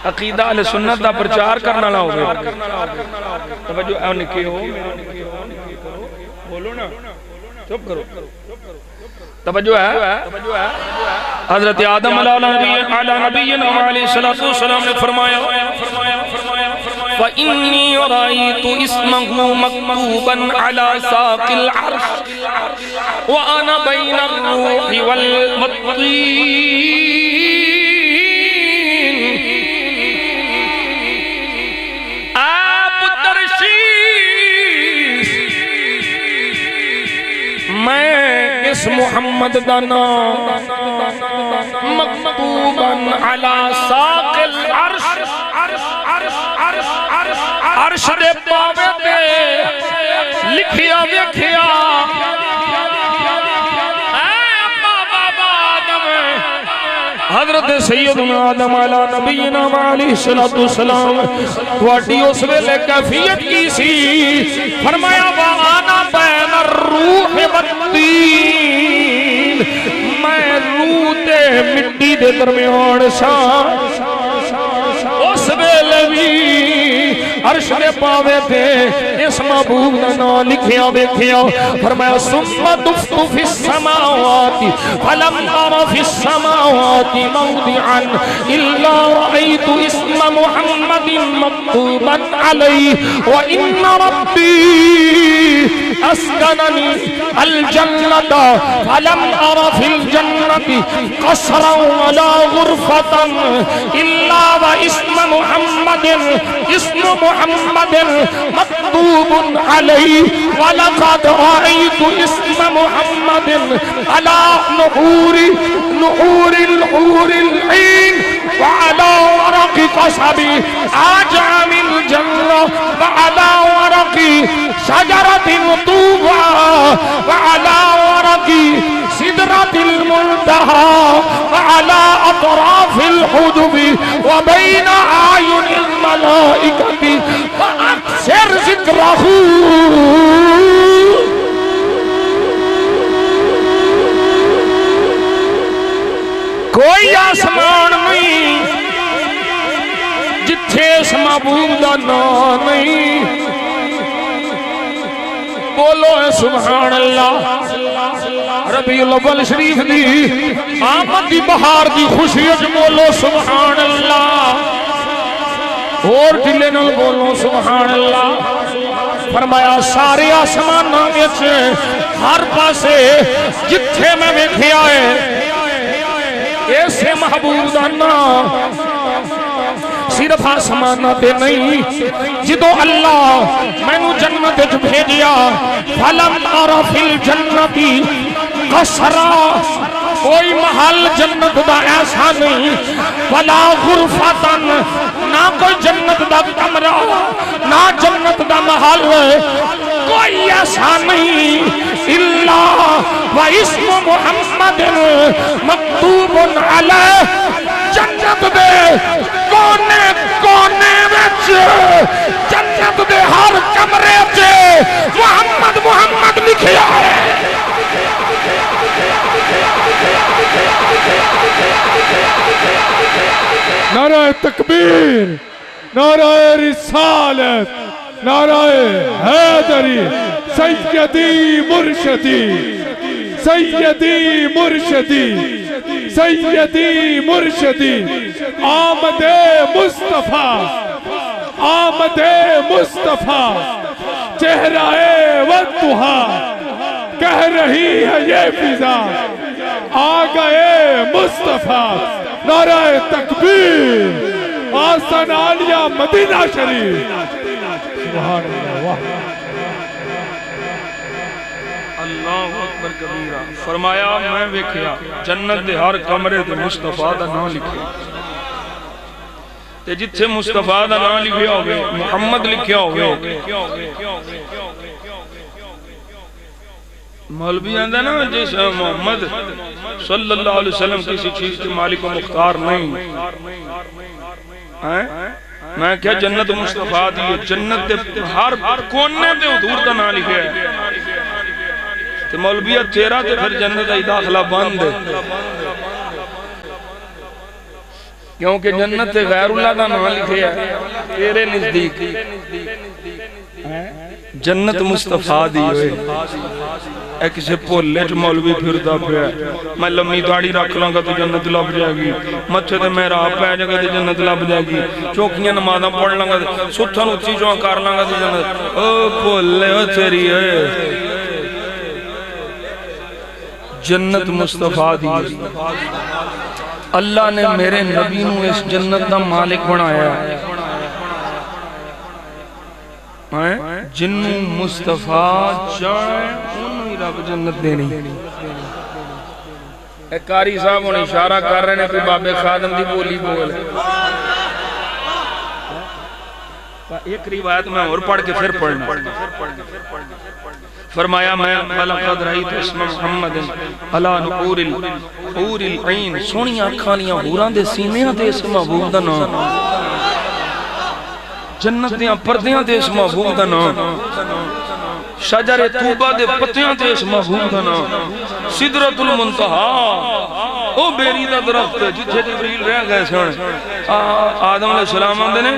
عقیدہ اہل سنت دا پرچار کرنا نہ ہوگا توجہ اے نکے ہو بولو نا چپ کرو توجہ ہے حضرت آدم علیہ نبینا علیہ السلام نے فرمایا فَإِنِّي رَأَيْتُ اسْمَهُ مَكْتُوبًا عَلَى سَاقِ الْعَرْشِ وَأَنَا بَيْنَ الرُّوحِ وَالْطِينِ آپ ترشیش میں اس محمد دا نام مکتوباً علی ساق العرش عرش دے پاوے دے لکھیا ویکھیا حضرت سیدنا آدم علیہ نبینا علیہ السلام واٹی اس ویلے کیفیت کی سی فرمایا وَآنَا بَيْنَ الرُّوحِ وَالطِّينِ میں روح تے مٹی دے درمیان سا اس ویلے بھی عرش دے پاوے تھے اس محبوب دا نام لکھیا ویکھیا فرمایا ثم دفت فی السماوات فلم ارى فی السماوات موضعا الا رأيت اسم محمد مكتوبا عليه وان ربي اسكنني الجنة فلم ارى في الجنة قصرا ولا غرفة الا واسم محمد مكتوب عليه ولقد رأيت اسم محمد على نحور الحور العين وعلى ورق قصب أعجم الجنة وعلى ورق شجرة طوبى وعلى ورق سدرة المنتهى وعلى أطراف الحجب وبين أعين الملائكة فأكثر ذكره کوئی آسمان نہیں جتھے اس محبوب دا نام نہیں بولو سبحان اللہ ربیع الاول شریف دی آمد دی بہار دی خوشی وچ بولو سبحان اللہ، اور دلے نال بولو سبحان اللہ۔ فرمایا سارے آسماناں وچ ہر پاسے جتھے میں ویکھیا ہے ایسے محبوب دا نام صرف آسمانہ تے نہیں، جدو اللہ میں نو جنت وچ بھیجیا فلم ارى فی الجنت قصرا، کوئی محل جنت دا ایسا نہیں، ولا غرفتن، نہ کوئی جنت دا کمرہ، نہ جنت دا محل، کوئی ایسا نہیں، الا واسم محمد مکتوب علیہ، جنت دے کونے کونے وچ، جنت دے ہر کمرے وچ محمد محمد لکھیا ہے۔ نعرہ تکبیر، نعرہ رسالت، نعرہ حیدری، سیدی مرشدی، سیدی مرشدی، سیدی مرشدی، آمد مصطفیٰ، آمد مصطفیٰ، چہرہ والضحیٰ، کہہ رہی ہے یہ فضا، آ گئے مصطفیٰ۔ نعرہ تکبیر، آستان عالیہ مدینہ شریف، سبحان اللہ۔ اللہ اکبر کبیرہ۔ فرمایا میں ویکھیا جنت دے ہر کمرے تے مصطفیٰ دا نام لکھیا، تے جتھے مصطفیٰ دا نام لکھیا ہوئے محمد لکھیا ہوئے، مولوی آندہ نا جیسے محمد صلی اللہ علیہ وسلم کسی چیز کے مالک و مختار نہیں، میں کیا جنت مصطفیٰ دی جنت دے ہر کونے دے حضور دا نام لکھیا ہے، تو مولویہ تیرا تے پھر جنت ای داخلہ بند ہے، کیونکہ جنت تے غیر اللہ دا نام لکھیا ہے تیرے نزدیک، جنت مصطفیٰ دی ہوئے اے کسے پولے چ مولوی پھردا پیا، میں لمبی داڑھی رکھ لاں گا تو جنت لب جائے گی، متھے تے محراب پے جائے گا تو جنت لب جائے گی، چوکیاں نمازاں پڑھ لاں گا، ستھن اچھی چواں کر لاں گا تو جنت، او پولے او تیری ہے، جنت مصطفیٰ دی۔ اللہ نے میرے نبی نو اس جنت دا مالک بنایا ہے، جنو مصطفیٰ جائے انہوں ہی رب جنت دینی۔ ایک قاری صاحب انہیں اشارہ کر رہے ہیں کہ بابے خادم دی بولی بول، ایک روایت میں اور پڑھ کے پھر پڑھنا۔ فرمایا میں لقد رأیت اسم محمد علی نقور الحور العین، سونی آنکھانیاں حوراں دے سینیاں دے اس محبوب دا نام، جنت دیاں پردیاں دے اس محبوب دا نام، شجر طوبہ دے پتیاں دے اس محبوب دا نام، سدرۃ المنتہا او بیری دا درخت جتھے جبریل رہ گئے سن، آدم علیہ السلام آندے نے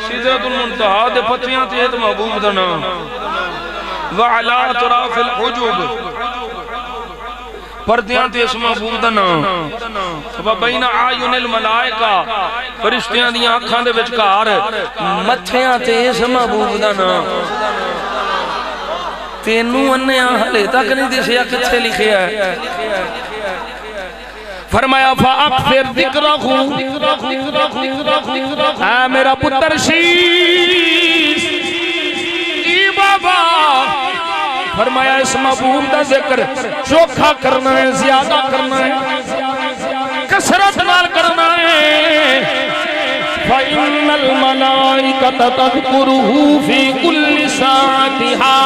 سدرۃ المنتہا دے پتیاں دے اس محبوب دا نام، وعلا اطراف الحجب پردیاں تے اس محبوب دا نام، وبین اعین الملائکہ فرشتیاں دیاں آنکھاں دے وچکار متھیاں تے اس محبوب دا نام، تینوں انیاں ہلے تک نہیں دسیا کتھے لکھیا ہے۔ فرمایا فاکثر ذکرہ، اے میرا پتر شیش بابا، فرمایا اس محبوب دا ذکر چوکھا کرنا ہے، زیادہ کرنا ہے، کثرت نال کرنا ہے۔ فَإِنَّ الْمَلَائِكَةَ تَذْكُرُهُ فِي كُلِّ سَاعَتِهَا،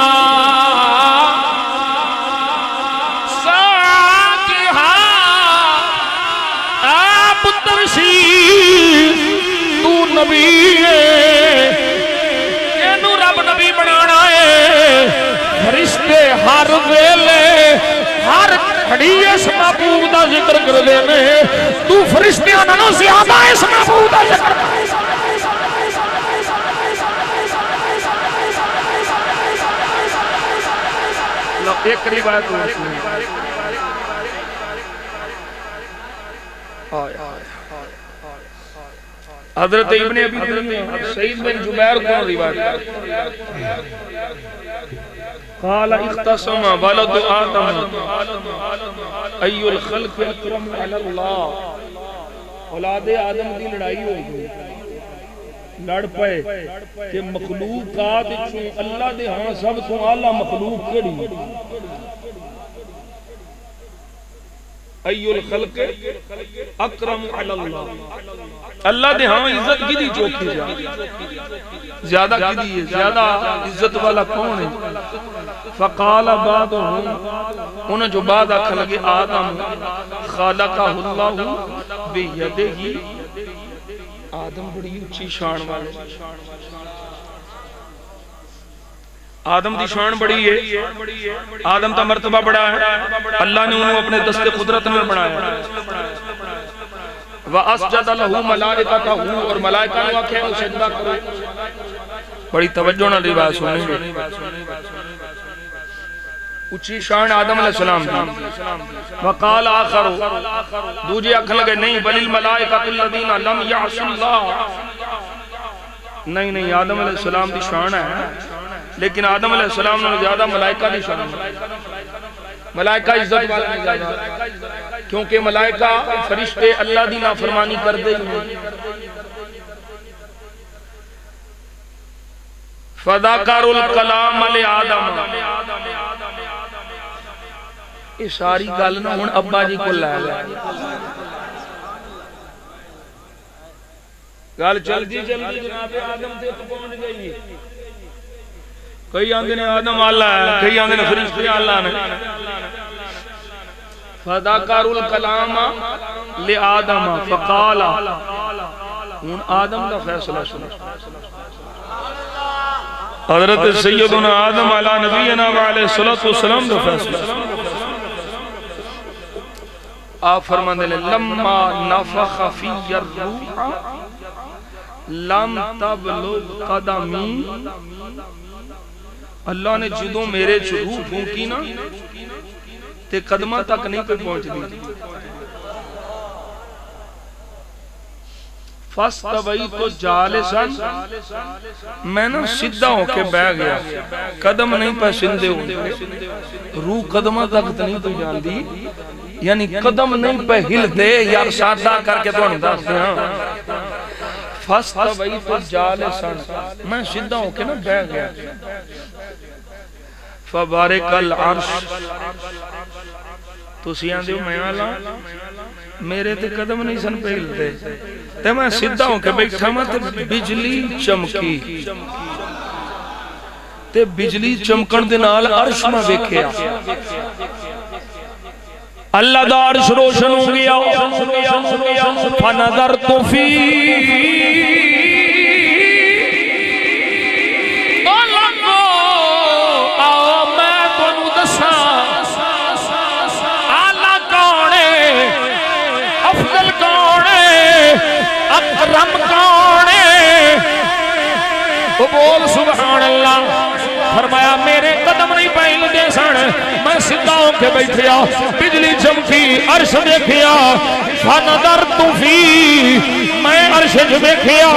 اے پتر شیش تو نبی ہے، اینو رب نبی بنانا ہے، فرشتے ہر ویلے ہر کھڑی اس محبوب دا ذکر کر دینے، تو فرشتیاں نہ زیادہ اس محبوب دا ذکر کر۔ ایک روایت حضرت ابن ابی سعید بن جبیر کو روایت قال اختصم ولد آدم ای الخلق اکرم علی اللہ، اولاد آدم دی لڑائی ہوئی لڑ پئے کہ مخلوقات چوں اللہ دے ہاں سب تو اعلی مخلوق کیڑی ای الخلق اکرم علی اللہ، اللہ دے ہاں عزت کدی چوکی زیادہ کدی ہے، زیادہ عزت والا کون ہے؟ فقال بعضهم انہوں جو بعد آکھا لگے آدم خالقہ اللہ بیدہ، آدم بڑی اچھی شان والے، آدم دی شان بڑی ہے، آدم تا مرتبہ بڑا ہے، اللہ نے انہوں اپنے دست قدرت میں بنایا، وَأَسْجَدَ لَهُ مَلَائِكَتَهُ، اور ملائکہ نے آکھے وہ سجدہ کرو، بڑی توجہ نہ روایت سنیں گے، اچھی شان آدم علیہ السلام دی، وقال آخر دوجی اکھل گئے نہیں بل الملائکۃ الذین لم یعصوا اللہ، نہیں آدم علیہ السلام دی شان ہے، لیکن آدم علیہ السلام نے زیادہ ملائکہ دی شان ہے، ملائکہ عزت والا نہیں زیادہ، کیونکہ ملائکہ فرشتے اللہ دی نافرمانی کر دے ہیں، فَذَكَرُ الْكَلَامَ لِآدَمَ، یہ ساری گل نہ ہن ابا جی کو لے لے گل چلدی جناب آدم تے پہنچ گئی، کئی آندے نے آدم اللہ ہے، کئی آندے نے فرشتے اللہ نے، فَذَكَرُ الْكَلَامَ لِآدَمَ فَقَالَ، ہن آدم کا فیصلہ سنو، حضرت سیدنا آدم علیہ نبینا وعلیہ السلام کا فیصلہ، آپ فرماندے لے لما نفخ فی الروح لم تبلغ قدمی، اللہ نے جدوں میرے روح پھونکی نا تے قدمہ تک نہیں پہ پہنچ دی، فَاسْتَوَيْتُ جَالِسًا، میں نا سدھا ہو کے بیٹھ گیا، قدم نہیں پہ سندے ہوں، روح قدمہ تک نہیں پہ جان دی، یعنی قدم نہیں پہ ہل دے، یار سادہ کر کے تو نہیں داستے ہیں، فَاسْتَوَيْتُ جَالِسًا، میں سدھا ہو کے نا بیٹھ گیا، فَبَارِكَ الْعَرْشِ، تو سیاں دیو میں آلہ میرے تے قدم نہیں سن پہ ہل دے، تے میں سدھا ہوں کہ بیٹھا میں تے بجلی چمکی، تے بجلی چمکن دے نال عرش میں بیکھیا، اللہ دا عرش روشن ہو گیا، فَنَظَرْتُ فِي اکرم کونے، وہ بول سبحان اللہ، فرمایا میرے قدم نہیں پہل دے سن، میں سدھا ہوں کے بیٹھیا، بجلی چمکی، عرش دیکھیا، فَنَظَرْتُ فِي، میں عرش دیکھیا،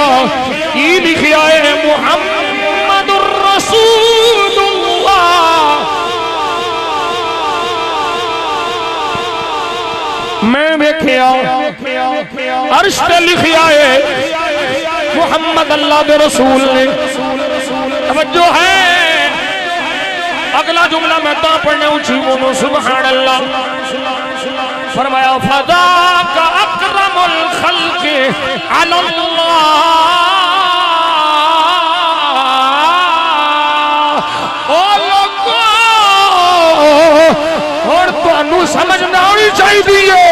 یہ لکھیا ہے محمد الرسول اللہ، میں دیکھیا عرش پہ لکھیا ہے محمد اللہ دے رسول نے، توجہ ہے، اگلا جملہ میں تا پڑھنے اچھی بولو سبحان اللہ، فرمایا فَذَاكَ أَكْرَمُ الْخَلْقِ عَلَى اللَّهِ، او لوگو اور تو انو سمجھنا ہوئی چاہی دیئے،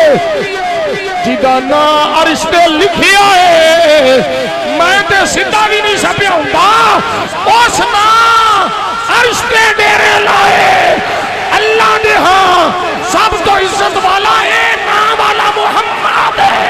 جدہ نا عرش پہ لکھیا ہے، میں تے سدھا بھی نہیں سپیا ہوں گا، اس نا عرش پہ ڈیرے لائے، اللہ نے ہاں سب تو عزت والا ہے، نام والا محمد ہے،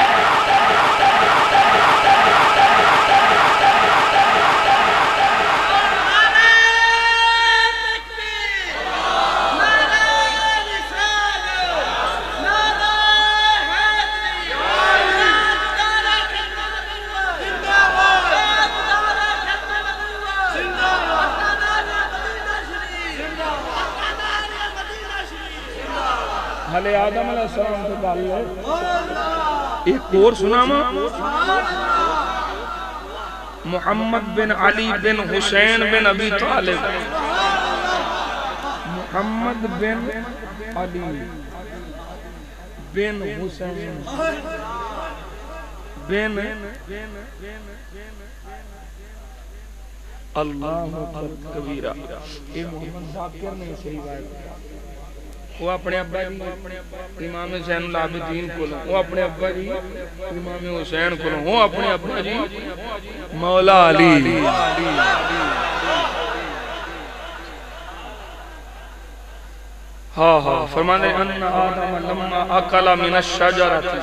السلام سے گل ہے ایک اور سناواں محمد بن علی بن حسین بن ابی طالب محمد بن علی بن حسین بن اللہ اکبر کبیرہ یہ محمد باقر نے صحیح بات وہ اپنے ابا جی امام حسین العابدین کو وہ اپنے ابا جی امام حسین کو وہ اپنے ابا جی مولا علی ہاں فرمانے ان آدم لما اکل من الشجرۃ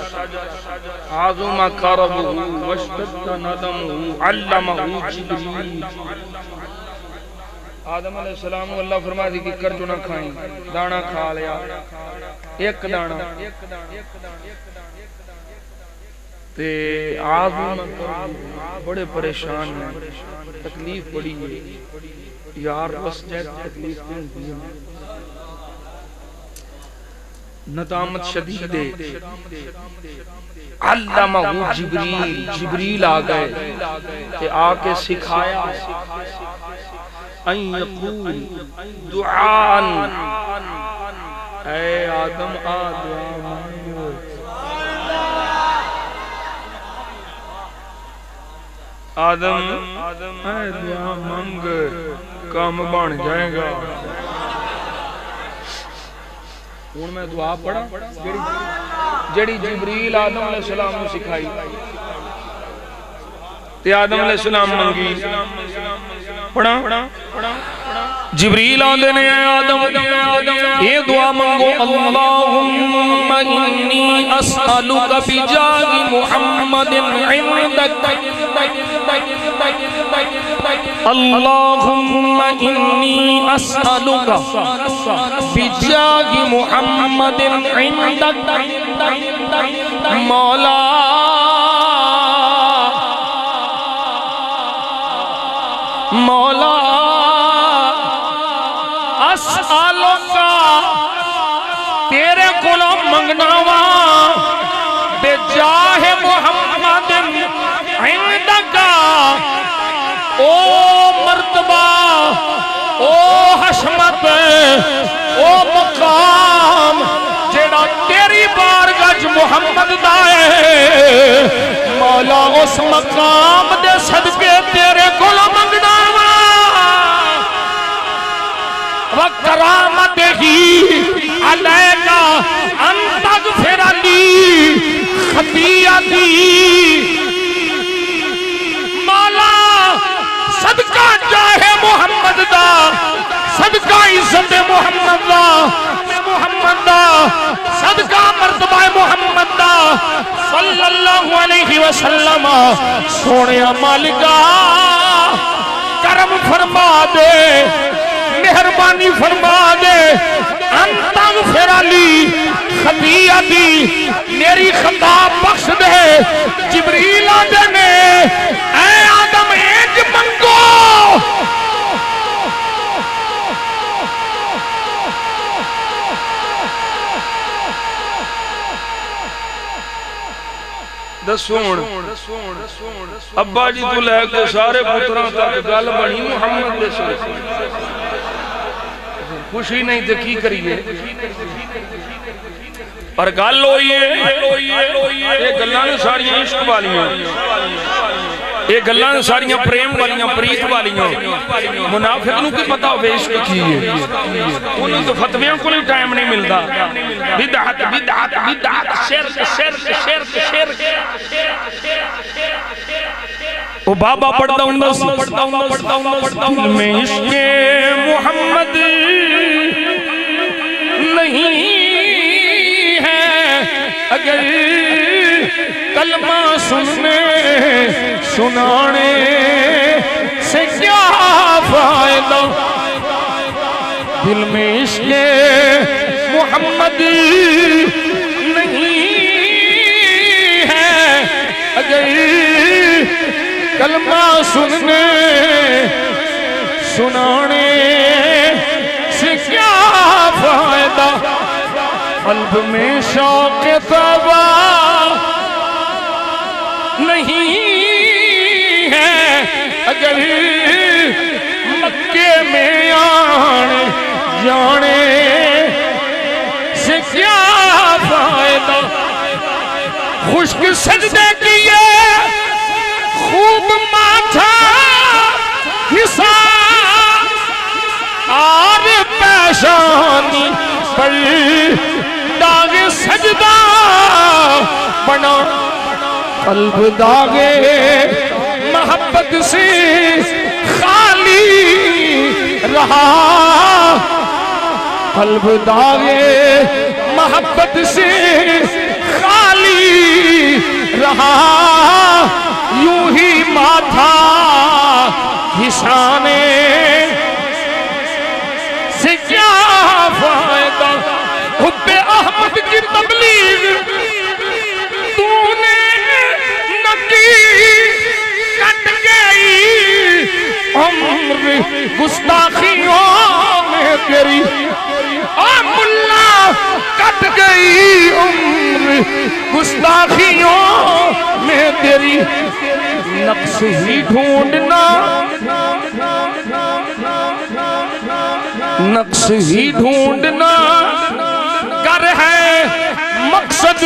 عظم کربہ واشتد ندمہ علمہ جبریل آدم علیہ السلام کو اللہ فرما دی کہ کرج نہ کھائیں دانا کھا لیا ایک دانا تے عظم کربہ بڑے پریشان ہیں تکلیف بڑی ہے یار بس جیسے تکلیف ہوتی ہے ندامت شدید ہے علمہ جبریل آ گئے کہ آ کے سکھایا ان یقول دعان اے آدم آ دعا مانگو آدم اے دعا مانگ کام بن جائے گا ہوں میں دعا پڑھا جڑی جبریل آدم علیہ السلام نے سکھائی تے آدم علیہ السلام منگی پڑھا جبریل آدھے نے آدم یہ دعا منگو اللہم انی اسألک بجاہ محمد عندک اللہم انی اسألک بجاہ محمد عندک مولا مولا اسألک تیرے کولو منگنا وا بجاہ محمد عندک او مرتبہ او حشمت او مقام جیڑا تیری بارگاہ محمد دا ہے مولا اس مقام دے صدقے تیرے کولو منگنا وا وکرامتہ علیکا ان تغفر لی خطیئتی مولا صدقہ جاہ محمد دا صدقہ عزت محمد دا صدقہ مرتبہ محمد دا صلی اللہ علیہ وسلم سونے مالکا کرم فرما دے مہربانی فرما دے انت اغفر لی خطیئتی میری خطا بخش دے جبریل آدھے نے اے آدم ایج منگو دسون ابا جی تو لے کے سارے پتران تک گل بنی محمد دے سلسلے خوشی نہیں تے کی کریے پر گل ہوئی ہے یہ گلاں نے ساریاں عشق والیاں یہ گلاں نے ساریاں پریم والیاں پریت والیاں منافق نو کی پتہ ہوے عشق کی ہے انہوں تو فتویاں کو ٹائم نہیں ملتا بدعت بدعت بدعت شرک شرک شرک شرک او بابا پڑھتا ہوں میں عشق محمد نہیں ہے اگر کلمہ سننے سنانے سے کیا فائدہ دل میں عشق محمد نہیں ہے اگر کلمہ سننے سنانے سے کیا فائدہ قلب میں شوق توبہ نہیں ہے، اگر مکے میں آنے جانے سے کیا فائدہ، خشک سجدے کیے خوب ماتھا حساب اور پیشانی پر داغ سجدہ بنا، قلب داغ محبت سے خالی رہا، قلب داغ محبت سے خالی رہا، یوں ہی ماتھا ہسانے سے کیا فائدہ، حب احمد کی تبلیغ تو نے نہ کی، کٹ گئی عمر گستاخیوں میں تیری، اے ملا کٹ گئی عمر گستاخیوں میں تیری، نقص ہی ڈھونڈنا نقص ہی ڈھونڈنا گر ہے مقصد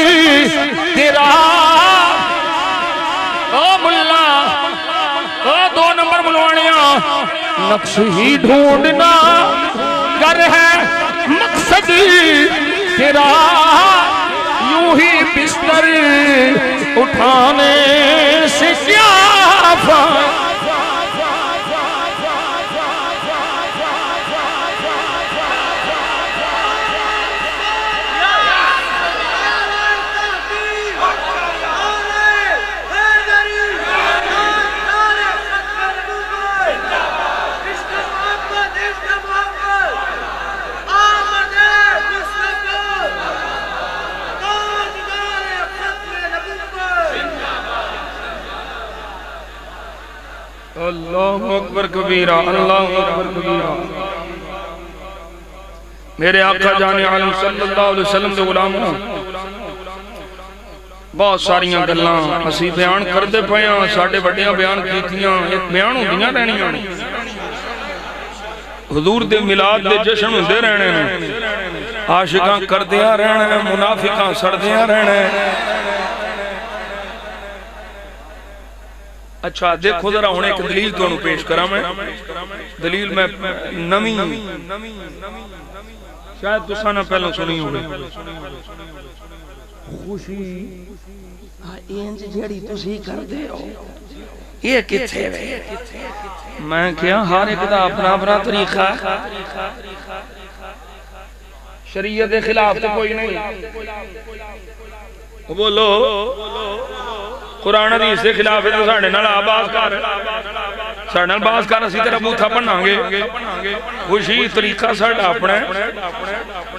تیرا، او ملا او 2 نمبر ملوانیاں، نقص ہی ڈھونڈنا گر ہے مقصد تیرا، یوں ہی بستر اٹھانے سے کیا فائدہ، اللہ اکبر کبیرہ، اللہ اکبر کبیرہ۔ میرے آقا جان عالم صلی اللہ علیہ وسلم دے غلاموں، بہت ساریاں گلاں اسی بیان کردے پیاں، ساڑھے بڑیاں بیان کیتیاں، ایک بیان ہوں دیاں رہنیاں، حضور دے میلاد دے جشن ہوں دے رہنے ہیں، عاشقاں کردیاں رہنے ہیں، منافقاں سردیاں رہنے ہیں۔ اچھا دیکھو ذرا ہونے ایک دلیل تو انہوں پیش کرا میں، دلیل میں نمی شاید تو سانا پہلوں سنی ہوئے، خوشی انج جڑی تسی کر دے ہو یہ کتھے وے، میں کیا ہر ایک دا اپنا اپنا طریقہ، شریعت کے خلاف تو کوئی نہیں، بولو قرآن حدیث کے خلاف ہے تو ساڑھے نال آباز کر، ساڑھے نال باز کر، اسی طرح بوتھا پڑھنا گے، خوشی طریقہ ساڑھا اپنے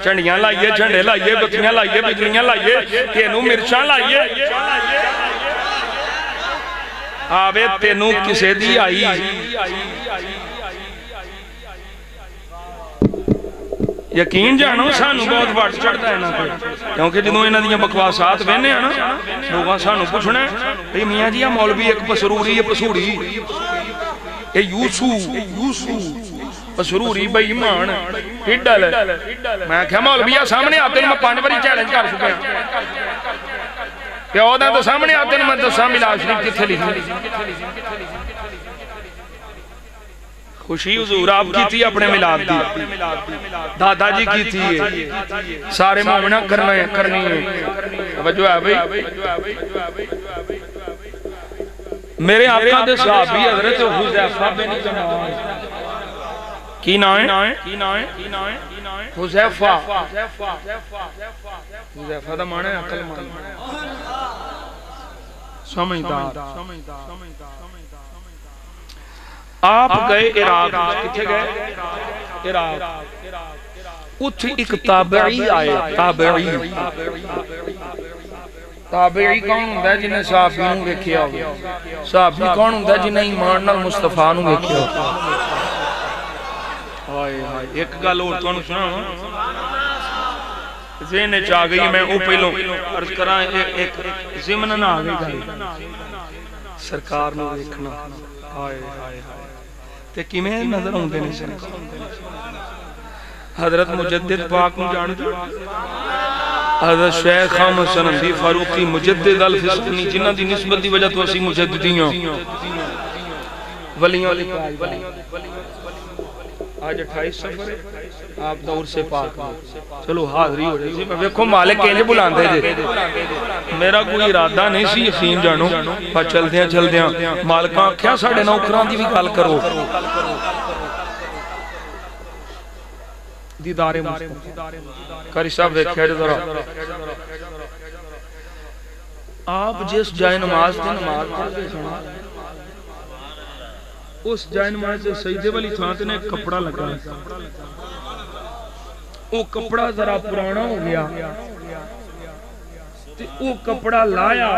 چنڈیاں لائیے، جھنڈے لائیے، بتیاں لائیے، بجلیاں لائیے، تینوں مرچاں لائیے، آوے تینوں کسے دی آئی، یقین جانو سانو بہت وٹ چڑھتا ہے نا کوئی، کیونکہ جنہوں انہاں دیاں بکواسات وینے ہیں نا، لوگاں سانو پوچھنا ہے بھئی میاں جی مولوی ایک پسروری ہے، پسوری اے یوسو پسروری بھئی ایمان ہڈل، میں کہا مولویہ سامنے آتے ہیں میں 5 باری چیلنج کر چکے ہیں، پیو دا تو سامنے آتے ہیں میں 10 ملاد شریف کتھے لکھی، خوشی حضور آپ کی تھی اپنے میلاد دی، دادا جی کی تھی، سارے مومنہ کرنی ہے، توجہ ہے بھئی، میرے آقا دے صحابی حضرت حذیفہ بن یمان، کی نائیں حذیفہ، حذیفہ دا معنی عقل مند، سمجھدار، آپ گئے عراق، کتھے گئے عراق، اتھی ایک تابعی آئے، تابعی کون ہوں ہے جنہیں صحابی نوں ویکھیا ہو، صحابی کون ہوں ہے جنہیں ایمان نال مصطفیٰ نوں ویکھیا ہو، ایک گل اور تو سنا ذہن چاہ گئی میں او پہلوں عرض کرائیں ایک ضمن نہ آ گئی سرکار نو دیکھنا ہائے ہائے تے کیویں نظر آوندے نے سرکار حضرت مجدد پاک نو جان دو حضرت شیخ احمد سنندی فاروقی مجدد الفسانی جنہاں دی نسبت دی وجہ تو اسی مجددیاں ولیوں علی آج 28 سفر ہے آپ دور سے پاک چلو حاضری ہو جائے میں ویکھو مالک کہنے بلان دے جے میرا کوئی ارادہ نہیں سی یقین جانو پر چل دیاں مالکاں کیا ساڑھے نوکران دی بھی گال کرو دیدار مصطفیٰ کاری صاحب دیکھے ذرا آپ جس جائے نماز تے نماز پڑھتے سنا اس جائے نماز سے سجدے والی تھان تے نے ایک کپڑا لگا وہ کپڑا ذرا پرانا ہو گیا تے وہ کپڑا لایا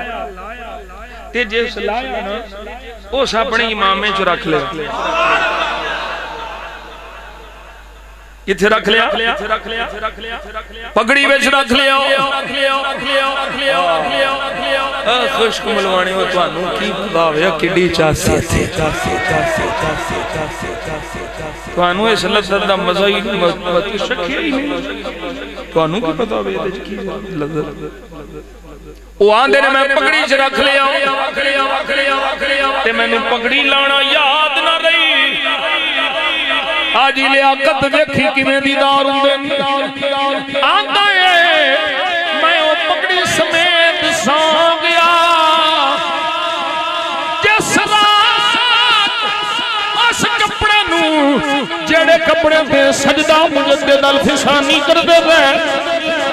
تے جس لایا نا اس اپنے امامے چ رکھ لیا کتھے رکھ لیا پگڑی وچ رکھ لیا خشک ملوانے ہو تانوں کی پتا ہویا کڈی چاسی تھی تانوں اس لذت دا مزہ ہی شکیا ہی نہیں تانوں کی پتا ہویا تے کی لذت او آندے نے میں پگڑی چ رکھ لیا تے مینوں پگڑی لانا یاد نہ رہی آجی لیاقت دیکھی کیویں دیدار ہوندے آندا ہے میں او پگڑی سمیت سو گیا جس رات اس کپڑے نو جڑے کپڑے تے سجدہ مجدد الفسانی کردے رہے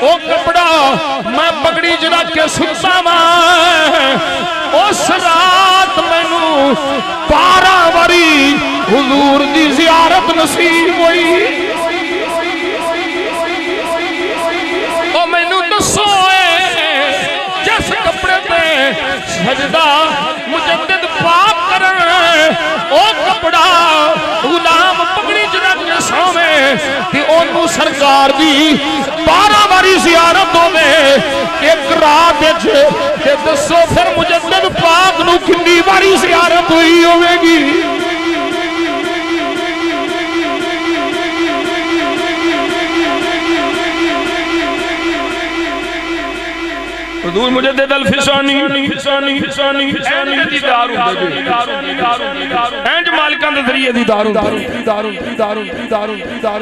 او کپڑا میں پگڑی چ رکھ کے ستا میں اس رات مینوں 12 واری حضور دی زیارت نصیب ہوئی او مینوں دسو جس کپڑے تے سجدہ مجدد پاک کرن او کپڑا غلام پگڑی چ رکھ کے ساویں تے اونوں سرکار دی 12 واری زیارت ہوے ایک رات وچ تے دسو پھر مجدد پاک نو کتنی واری زیارت ہوئی ہوے گی حضور مجدد الفسانی دیدار اینج مالکاں دے ذریعے دیدار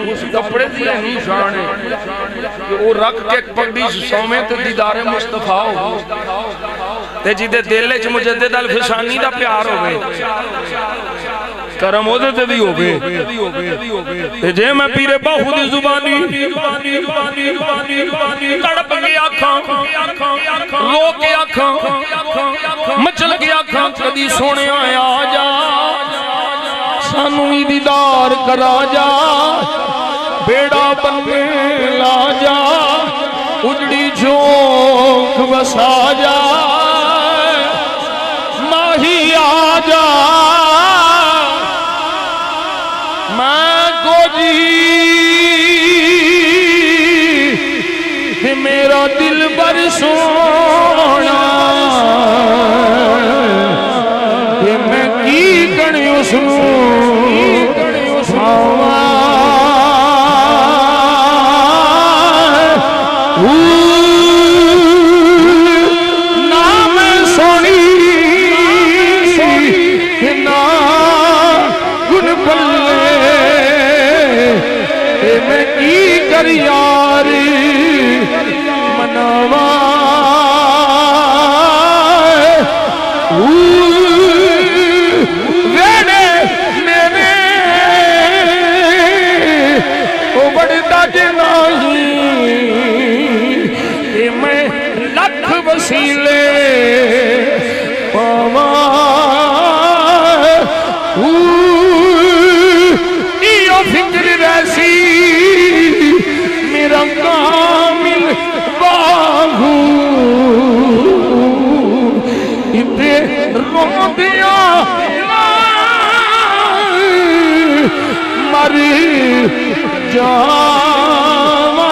اس کپڑے دی اہمی شان ہے کہ وہ رکھ کے پگڑی سومیں تے دیدار مصطفیٰ ہو تے جدے دل وچ مجدد الفسانی دا پیار ہوے کرم ادھے تے بھی ہوگے جے میں پیر باہو دی زبانی تڑپ گیا آنکھاں رو کے آنکھاں مچل کے آنکھاں کدی سونے آیا جا سانو ہی دیدار کرا جا بیڑا بننے لا جا اجڑی جھونک بسا جا ماہی آ جا میرا دل بر سونا کہ میں کی گھڑی اس نام سونی نا گن بلے میں کی کر یاری منوا ویڑے میرے او بڑھتا جناہی کہ میں لکھ وسیلے پاوا ایو فکر رہسی میرا کامل باہو اتے رو دیا مر جاوا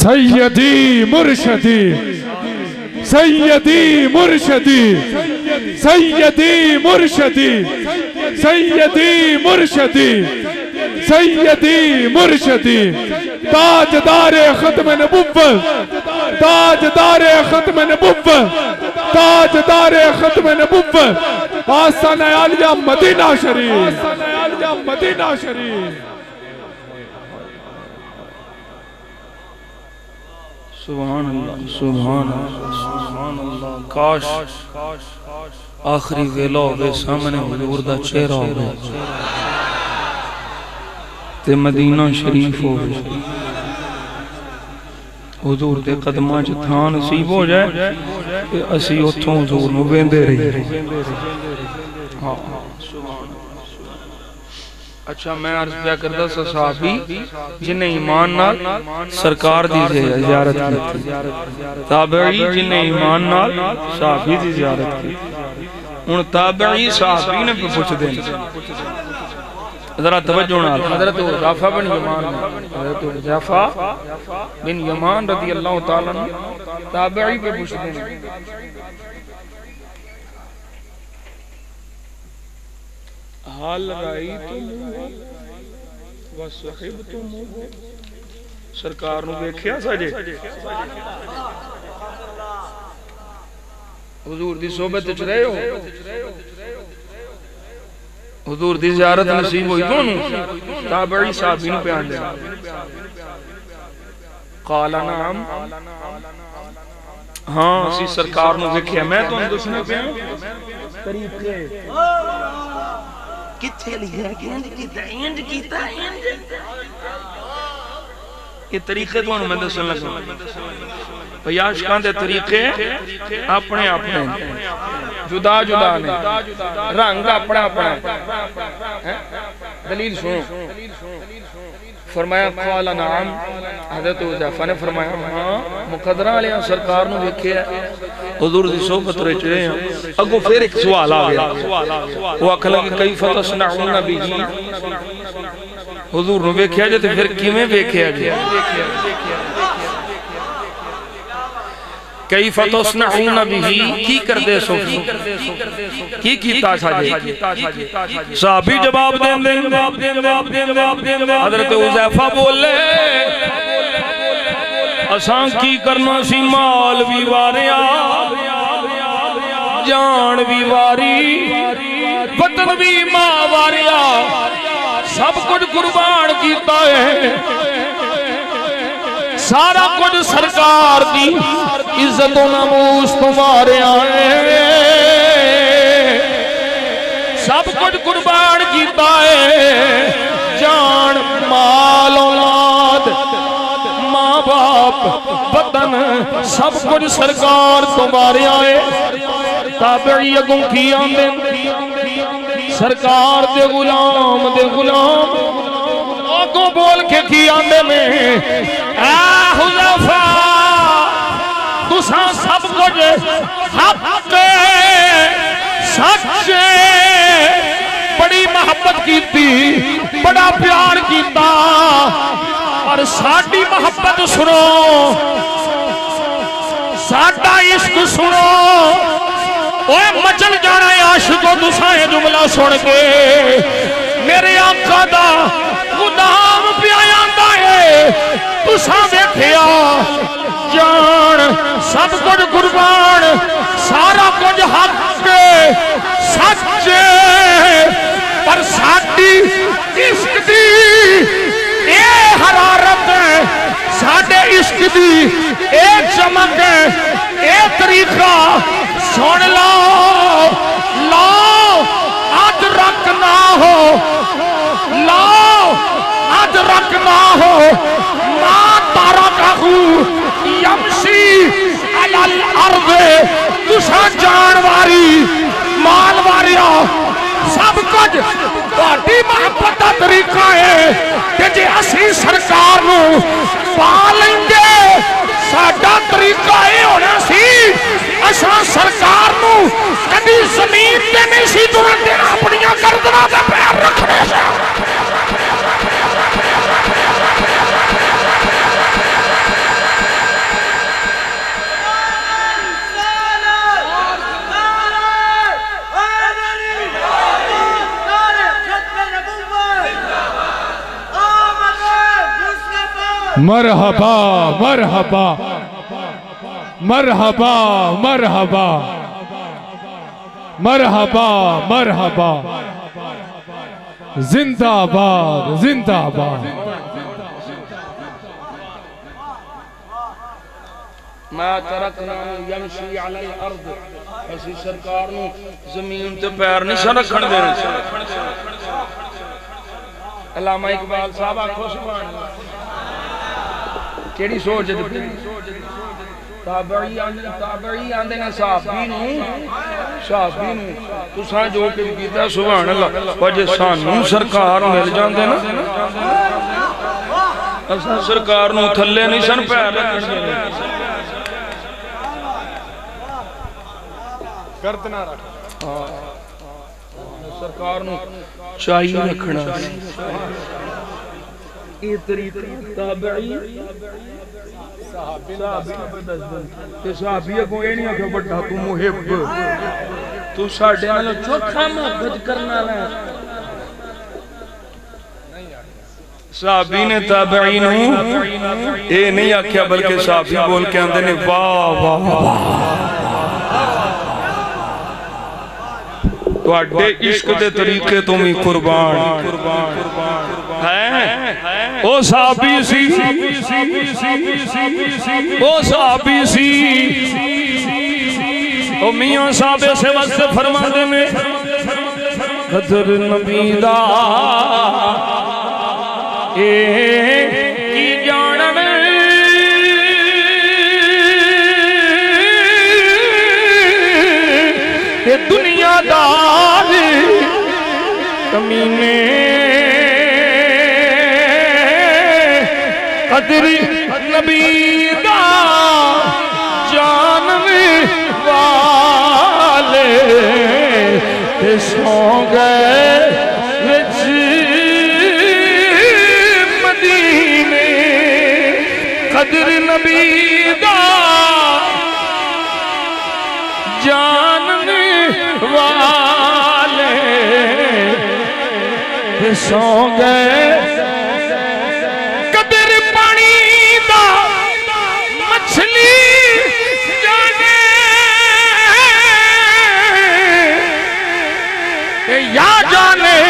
سیدی مرشدی سیدی مرشدی سیدی مرشدی سیدی مرشدی سیدی مرشدی تاجدار ختم نبوت تاجدار ختم نبوت تاجدار ختم نبوت آستانہ عالیہ مدینہ شریف مدینہ شریف سبحان اللہ سبحان اللہ سبحان اللہ کاش آخری ویلا ہوئے سامنے حضور دا چہرہ ہوئے تے مدینہ شریف ہوئے حضور دے قدمہ جتھاں نصیب ہو جائے کہ اسی اتھوں حضور نو بیندے رہی اچھا میں عرض پہ کردہ سا صحابی جنہیں ایمان نال سرکار دی زیارت کی تابعی جنہیں ایمان نال صحابی دی زیارت کی ان تابعی صحابی نے پوچھ دیں ذرا توجہ نال حضرت حذیفہ بن یمان حضرت حذیفہ بن یمان رضی اللہ تعالیٰ تابعی پہ پوچھ دیں حال رائیتموہ وصحبتموہ سرکار نو دیکھیا ساجے حضور دی صحبت چ رہے ہو حضور دی زیارت نصیب ہوئی دونوں تابعی صحابی نو بیان دے قال نعم ہاں اسی سرکار نو دیکھیا میں تو دسنا پیا طریقے کتھے لیا گینج کیتا اینج کیتا اینج یہ طریقے تو انہوں میں دسن لگا پیاشکان دے طریقے اپنے اپنے جدا جدا نے رنگ اپنا اپنا دلیل سنو فرمایا قال نعم حضرت حذیفہ نے فرمایا ہاں مقدرہ علیہ سرکار نو دیکھے حضور دی صحبت رچ رہے ہیں اگو پھر ایک سوال آ گیا وہ آکھا لگے کیف تصنعون بہ حضور نو دیکھیا جاتے پھر کیویں دیکھیا گیا کیف تصنعون بہ کی کر دے سو کی کیتا ساجے صحابی جواب دیں حضرت حذیفہ بولے اساں کی کرنا سی مال بھی واریا جان بھی واری وطن بھی ماں واریا سب کچھ قربان کیتا ہے سارا کچھ سرکار دی عزت و ناموس تمہارے آئے سب کچھ قربان کیتا ہے جان مال اولاد ماں باپ وطن سب کچھ سرکار تمہارے آئے تابعی اگوں کی آمدن سرکار دے غلام آگوں بول کے کی آمدن میں اے حذیفہ تساں سب کچھ حق سچ بڑی محبت کیتی بڑا پیار کیتا اور ساڈی محبت سنو ساڈا عشق سنو اوے مچل جانا ہے عاشقوں تساں یہ جملہ سن کے میرے آقا دا غلام پیایا ہے تساں دیکھیا جان سب کچھ قربان سارا کچھ حق سچ پر ساڈی عشق دی اے حرارت ساڈے عشق دی ایک اج تہاڈی محبت دا طریقہ ہے تے جے اسی سرکار نو پا لیندے ساڈا طریقہ اے ہونا سی اساں سرکار نو کبھی زمین تے نہیں سی ترن دینا اپنی گردناں تے پیر رکھنے سے مرحبا مرحبا مرحبا مرحبا مرحبا مرحبا زندہ آباد زندہ آباد ما ترکنا یمشی علی الارض اسی سرکار نو زمین تے پیر نہیں سن رکھن دے علامہ اقبال صاحب آکھو سبحان اللہ کیڑی سوچ ہے تابعی آندے نا صحابی نو تساں جو کہ کیتا سبحان اللہ وجہ سانوں سرکار مل جاندے نا اساں سرکار نو تھلے نہیں سن پیر رکھن دے گردنا رکھ سرکار نو چاہیے رکھنا یہ طریقہ تابعی صحابی کو یہ نہیں آکھا بڑھا تو محب تو ساڑھے نال چوکھا محبت کرنا ہے صحابی نے تابعی نو اے نہیں آکھیا بلکہ صحابی بول کے اندے نے واہ واہ واہ تو اڈے عشق دے طریقے تمہیں قربان ہیں او صحابی سی او صحابی سی او میاں صاحب سے واسطے فرما دے میں قدر نبی دا اے کی جانن اے دنیا دار کمینے قدر نبی دا جاننے والے سو گئے وچ مدینے قدر نبی دا جاننے والے سو گئے یا جانے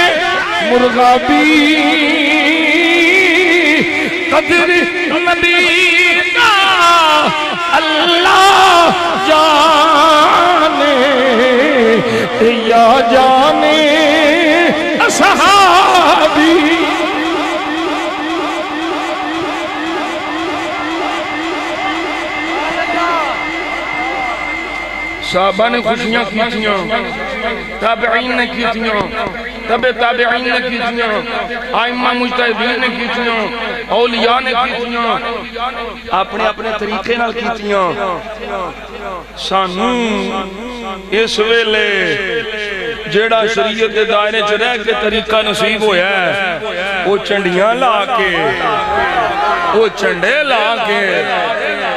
مرغابی قدر نبی کا اللہ جانے یا جانے اصحابی صحابہ نے خوشیاں کیتیاں تابعین نے کیتیاں تبع تابعین نے کیتیاں ائمہ مجتہدین نے کیتیاں اولیاء نے کیتیاں اپنے اپنے طریقے نال کیتیاں سانوں اس ویلے جیڑا شریعت دے دائرے چ رہ کے طریقہ نصیب ہویا ہے وہ چنڈیاں لا کے وہ چنڈے لا کے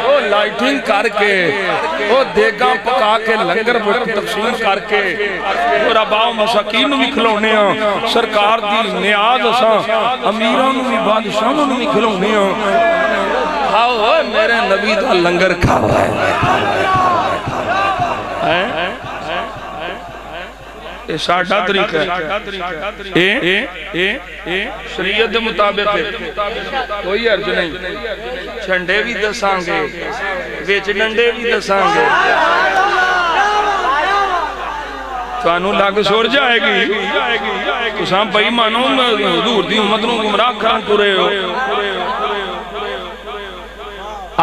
وہ لائٹنگ کر کے وہ دیگاں پکا کے لنگر تقسیم کر کے وہ رباؤ مساکین بھی کھلونے ہیں سرکار دی نیاز اساں امیران بھی بادشاہوں بھی کھلونے ہیں کھاؤ میرے نبی دا لنگر کھاؤ ہے یہ ساڑھا طریقہ ہے شریعت دے مطابق ہے کوئی عرض نہیں چھنڈے بھی دساں گے ویچ ڈنڈے بھی دساں گے تو انہوں لاغ سور جائے گی تو ساں بھائی مانوں حضور دی امت نوں گمراہ کھان کرے ہو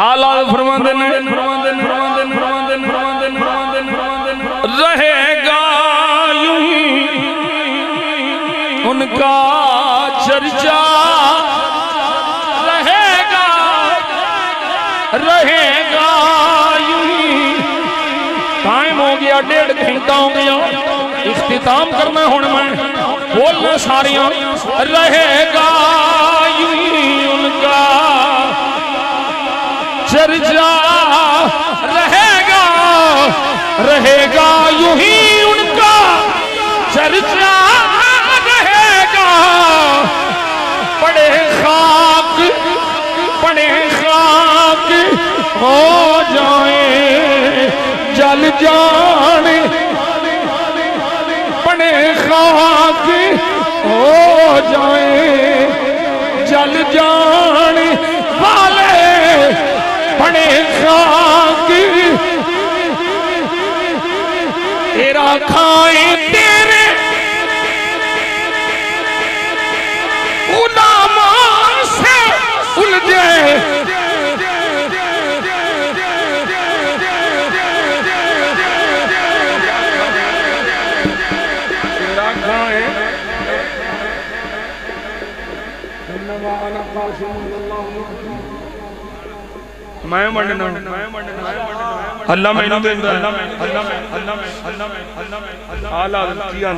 آلہ فرمان دے رہے گا ان کا چرچا رہے گا یوں ہی. ٹائم ہو گیا، 1.5 گھنٹہ ہو گیا، اختتام کرنا ہوں میں، بولنا ساریاں. رہے گا یوں ہی ان کا چرچا، رہے گا یوں ہی ان کا چرچا رہے گا. پڑے خاک ہو جائیں جل جانے، پڑے خاک ہو جائیں جل جانے والے، پڑے خاک تیرا کھائیں تیرے غلاموں سے الجھے. میں مننا اللہ میں انہوں دیں آلہ کیا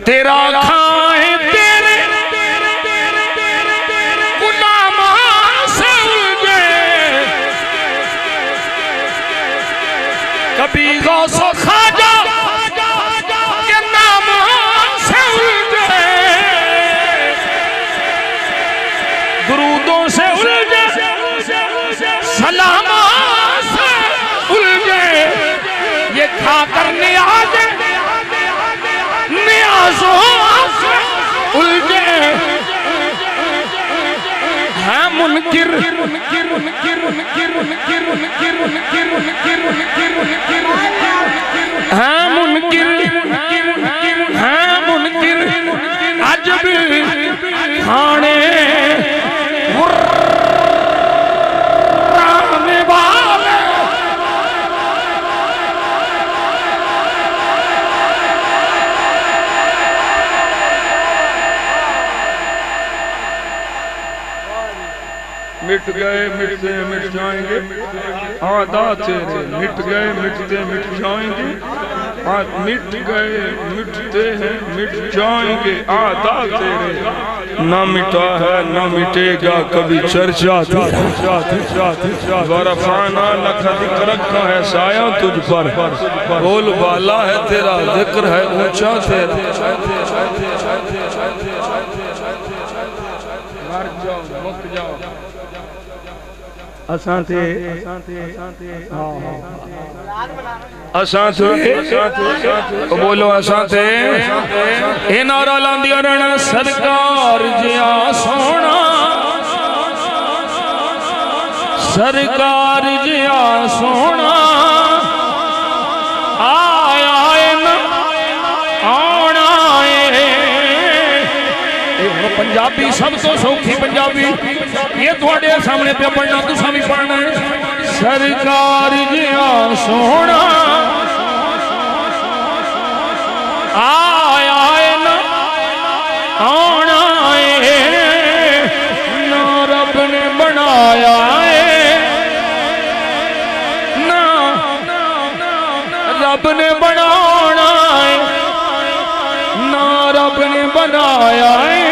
تیرا کھائیں تیرے غلاموں سے الجھے، کبھی غوث و خواجہ کے ناموں سے الجھے، درودوں سے الجھے، سلاموں سے الجھے. یہ کھا کر نیازوں سے الجھے. ہے منکر عجب کھانے مٹ گئے مٹتے مٹ جائیں گے عادات تیرے، مٹ گئے مٹتے مٹ جائیں گے، مٹ گئے مٹتے ہیں مٹ جائیں گے عادات تیرے. نہ مٹا ہے نہ مٹے گا کبھی چرچا تیرا، ورفعنا لک ذکرک کا ہے سایہ تجھ پر، بول بالا ہے تیرا ذکر ہے اونچا تیرا. مر جاؤ مک جاؤ اساں تے بولو اساں تے اے نعرہ لاندیا رہنا سرکار جیا سونا، سرکار جیا سونا آیا آنا پنجابی سب تو سوکھی پنجابی یہ تھوڑے سامنے پہ پڑھنا تو سامنے پڑھنا ہے. سرکار جیا سونا آیا نا آنا ہے، نا رب نے بنایا ہے، نا رب نے بنانا ہے، نا رب نے بنایا ہے،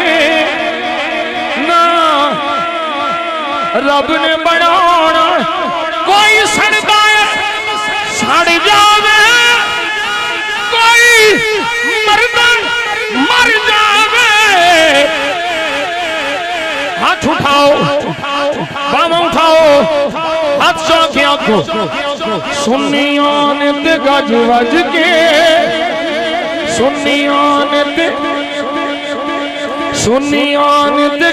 رب نے بنانا. کوئی سڑتا ہے سڑ جاوے، کوئی مردن مر جاوے. ہاتھ اٹھاؤ بام اٹھاؤ ہاتھ چاکیاں کو سنیان تے گج وج کے، سنیان تے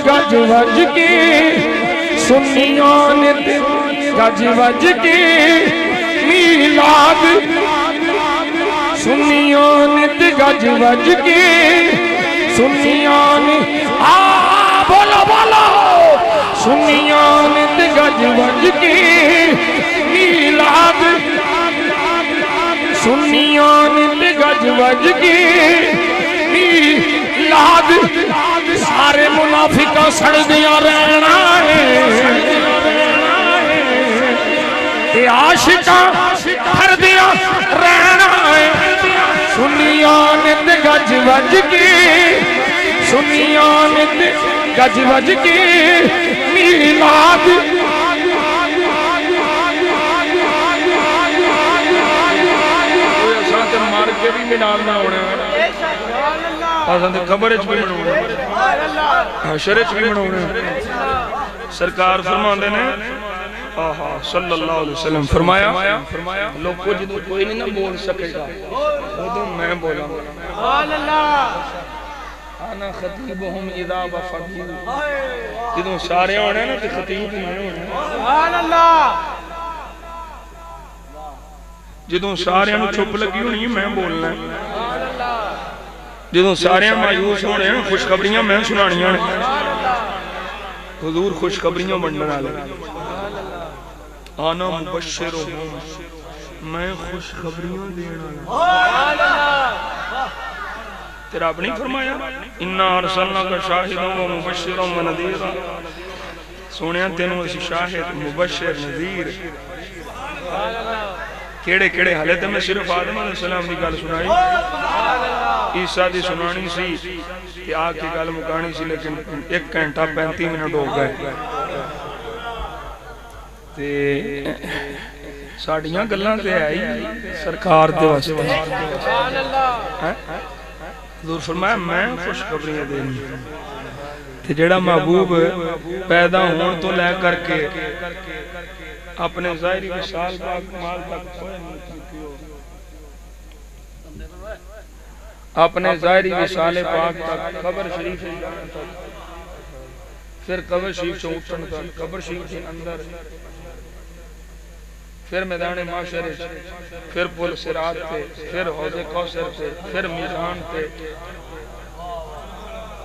گج وج کے، سنیان تے گج وج کے میلاد، سنیان تے گج وج کے سنیان بولو بولو، سنیان تے گج وج کے میلاد، سنیان تے گج وج کے میلاد. میلاد سارے منافقاں سڑدیاں رہنا ہے اے عاشقاں پھردیاں رہنا ہے سنیاں نت گج وج کی سنیاں نت گج وج کی میلاد مار کے بھی مینار نہ ہونے خبر بھی منونے حشر بھی منونے سرکار فرماندے نے صلی اللہ علیہ وسلم فرمایا لوگ کو جدو کوئی نہیں نہ بول سکے گا وہ میں بولا انا خطیبہم اذا وفدو جدو سارے ہونے نا تو خطیب میں ہونے جدوں سارے ہم چھپ لگی ہونی میں بولنا ہے جدوں سارے ہم مایوس ہونے ہیں خوشخبریاں میں سنانیاں حضور خوشخبریاں بننے والے آنا مبشر ہوں میں خوشخبریاں دینا تیرا اپنی فرمایا انا ارسلنا کا شاہدوں و مبشروں و نذیرا سونیاں تینوں اسی شاہد مبشر نذیر کیڑے کیڑے حالت میں صرف آدم علیہ السلام دی گل سنائی عیسیٰ دی سنانی سی کہ آگ کی گل مکانی سی لیکن 1 گھنٹہ 35 منٹ ہو گئے تے ساڑیاں گلاں تے آئی سرکار دے واسطے حضور فرمایا میں خوشخبریاں دینی تے جڑا محبوب پیدا ہون تو لے کر کے اپنے ظاہری وصال پاک مال تک اپنے ظاہری وصال پاک تک قبر شریف پھر قبر شریف سے اٹھن تک قبر شریف کے اندر پھر میدان معاشر پھر پل صراط پہ پھر حوض کوثر پہ پھر میزان پہ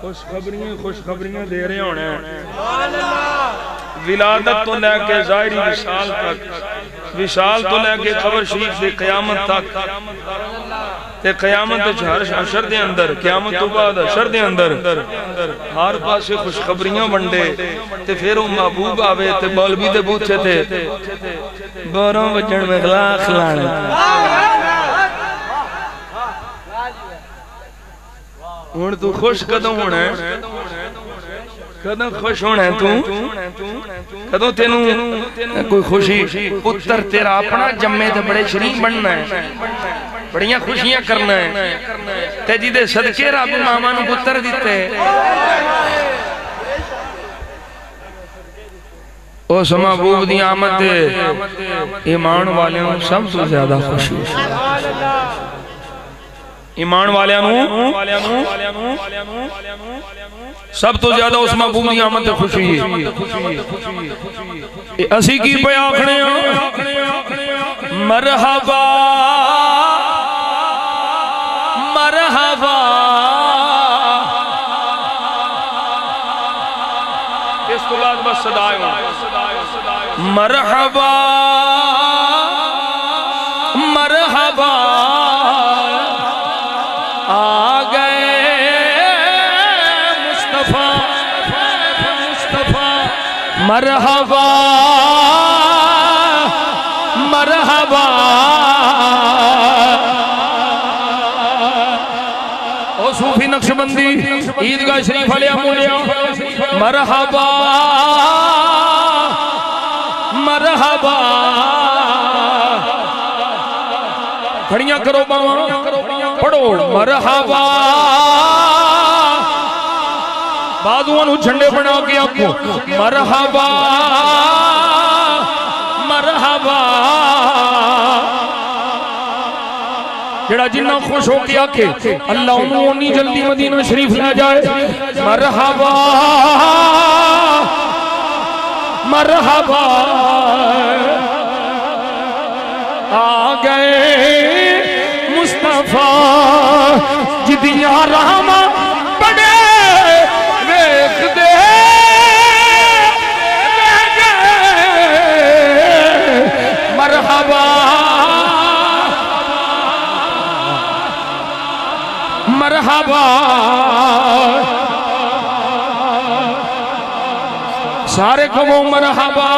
خوشخبریاں دے رہے ہونے ولادت تو لے کے ظاہری وصال تک وصال تو لے کے قبر شریف سے قیامت تک تے قیامت حشر دے اندر قیامت تو بعد حشر دے اندر ہر پاسے خوشخبریاں بنڈے تے پھر وہ محبوب آوے تے مولوی دے بوچھے تھے 12 بجن میں اخلاق لانے ہن تو خوش قدم ہونا ہے قدم خوش ہونا ہے تو قدم تینوں کوئی خوشی پتر تیرا اپنا جمعے تے بڑے شریف بننا ہے بڑیاں خوشیاں کرنا ہے تے جی دے صدقے رب ماما نو پتر دیتے اس محبوب دی آمد دے ایمان والیاں سب تو زیادہ خوشی ایمان والیاں سب تو زیادہ اس محبوب دی آمد تے خوشی ہے اسی کی پہ آکھنے مرحبا مرحبا اس کو بعد بس صدائے مرحبا مرحبا آ گئے مصطفیٰ مرحبا مرحبا او صوفی نقشبندی عیدگاہ شریف علیہ مولیا مرحبا مرحبا کھڑیاں کرو باواں پڑھو مرحبا بازوانو جھنڈے بنا کے آنکھو مرحبا مرحبا جڑا جنہ خوش ہو کے آکھے اللہ انہوں انی جلدی مدینہ شریف لے جائے مرحبا مرحبا آ گئے مصطفیٰ جدیاں رحمہ بڑے ویکھ دے مرحبا مرحبا سارے کہو مرحبا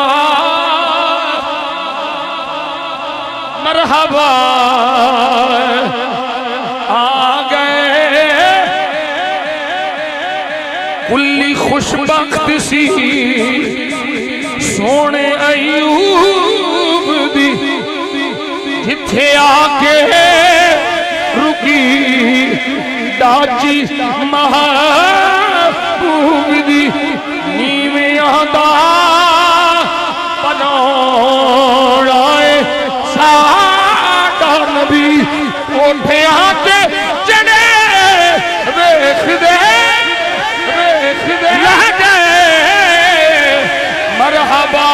مرحبا آ گئے کلی خوش بخت سی سونے ایوب دی جتھے آ کے رکی ڈاچی محبوب دی نیویاں دا پنوڑائے ساڑا نبی اٹھے آتے جنے ویخ دے لہجے مرحبا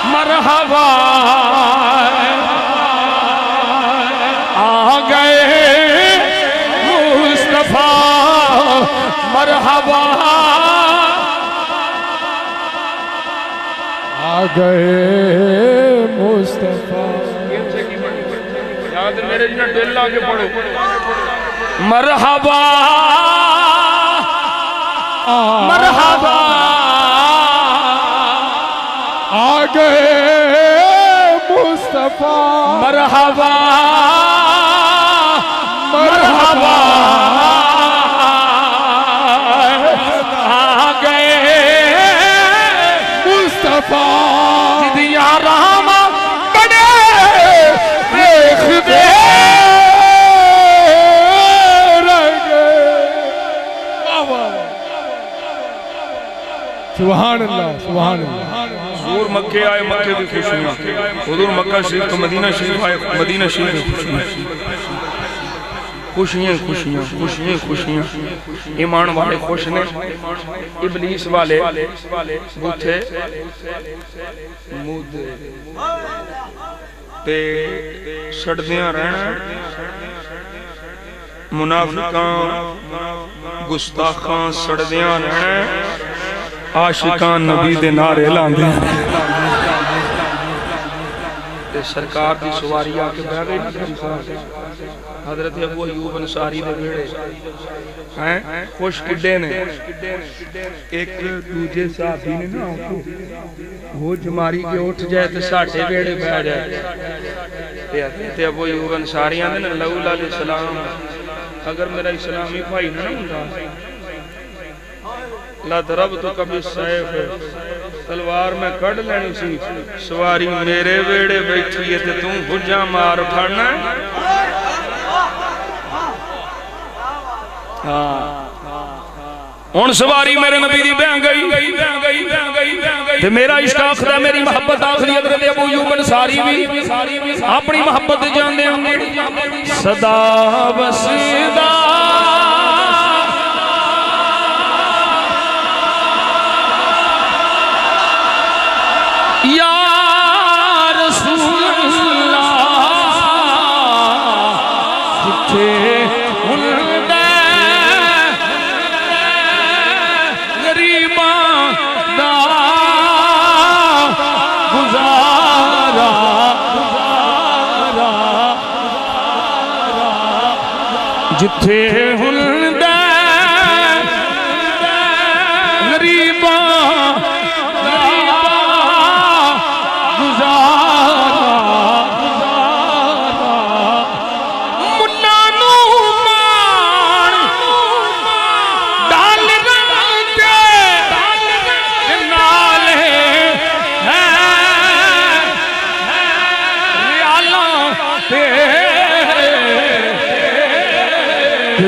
مرحبا آ گئے مصطفیٰ مرحبا آ گئے مصطفیٰ یاد میرے جنہ ڈیل آگے پڑھو مرحبا مرحبا آ گئے مصطفیٰ مرحبا مرحبا آ گئے مصطفیٰ دیا رام بڑے دیکھ دے سبحان اللہ سبحان اللہ حضور مکہ آئے مکہ کی خوشیاں حضور مکہ شریف تو مدینہ شریف آئے مدینہ شریف کی خوشیاں خوشیاں خوشیاں خوشیاں ایمان والے خوش نے ابلیس والے بوتھے مود تے سڑدیاں رہنا منافقان گستاخان سڑدیاں رہنا عاشقان نبی دے نعرے لاندے تے سرکار دی سواری آکے بہ گئی حضرت ابو ایوب انصاری دے بیڑے خوش کڈے نے ایک دوجے صحابی نے نا وہ جماری کے اٹھ جائے تے ساٹھے بیڑے بہ جائے تے حضرت ابو ایوب انصاری آندے نا لولا علیہ السلام اگر میرا اسلامی بھائی نہ ہوندا لا درب تو کبھی سیف تلوار میں کڑ لینی سی سواری میرے بیڑے بیٹھی ہے تے تم بھجا مار اٹھانا ہون سواری میرے نبی دی بہن گئی تے میرا عشق آخرا میری محبت آخری حضرت ابو ایوب انصاری بھی اپنی محبت جان دے صدا بسدا یا رسول اللہ جتھے ہندے غریباں دا گزارا جتھے ہندے غریباں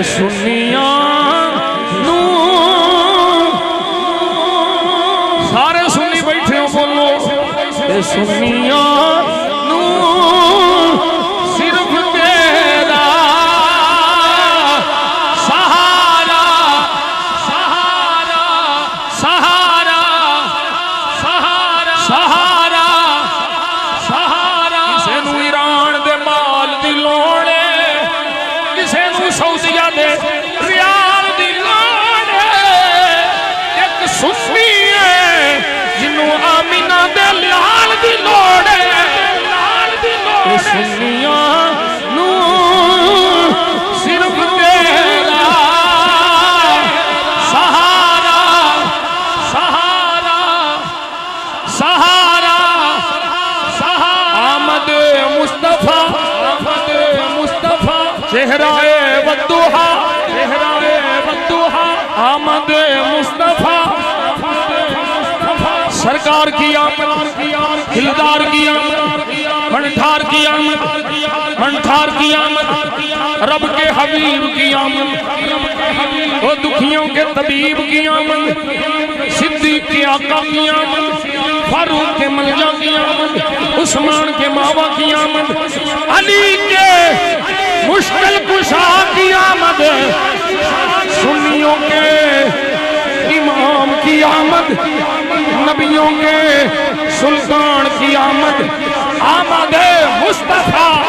سنیاں نو سارے سنی بیٹھے ہو بولو سنیاں نو صرف تیرا سہارا سہارا سہارا سہارا سہارا سہارا کسے نو ایران دے مال دی لوڑے کسے نو سعودیہ دے ریال دی لوڑے ایک سنی ہے جنو آمینہ دے لال دی لوڑے سنیاں نو چہرائے والدوحا آمد مصطفیٰ سرکار کی آمد دلدار کی آمد منٹھار کی آمد منٹھار کی آمد رب کے حبیب کی آمد وہ دکھیوں کے طبیب کی آمد صدیق کے آقا کی آمد فاروق کے ملجا کی آمد عثمان کے ماوا کی آمد علی کے مشکل کشا کی آمد سنیوں کے امام کی آمد نبیوں کے سلطان کی آمد آمد مصطفیٰ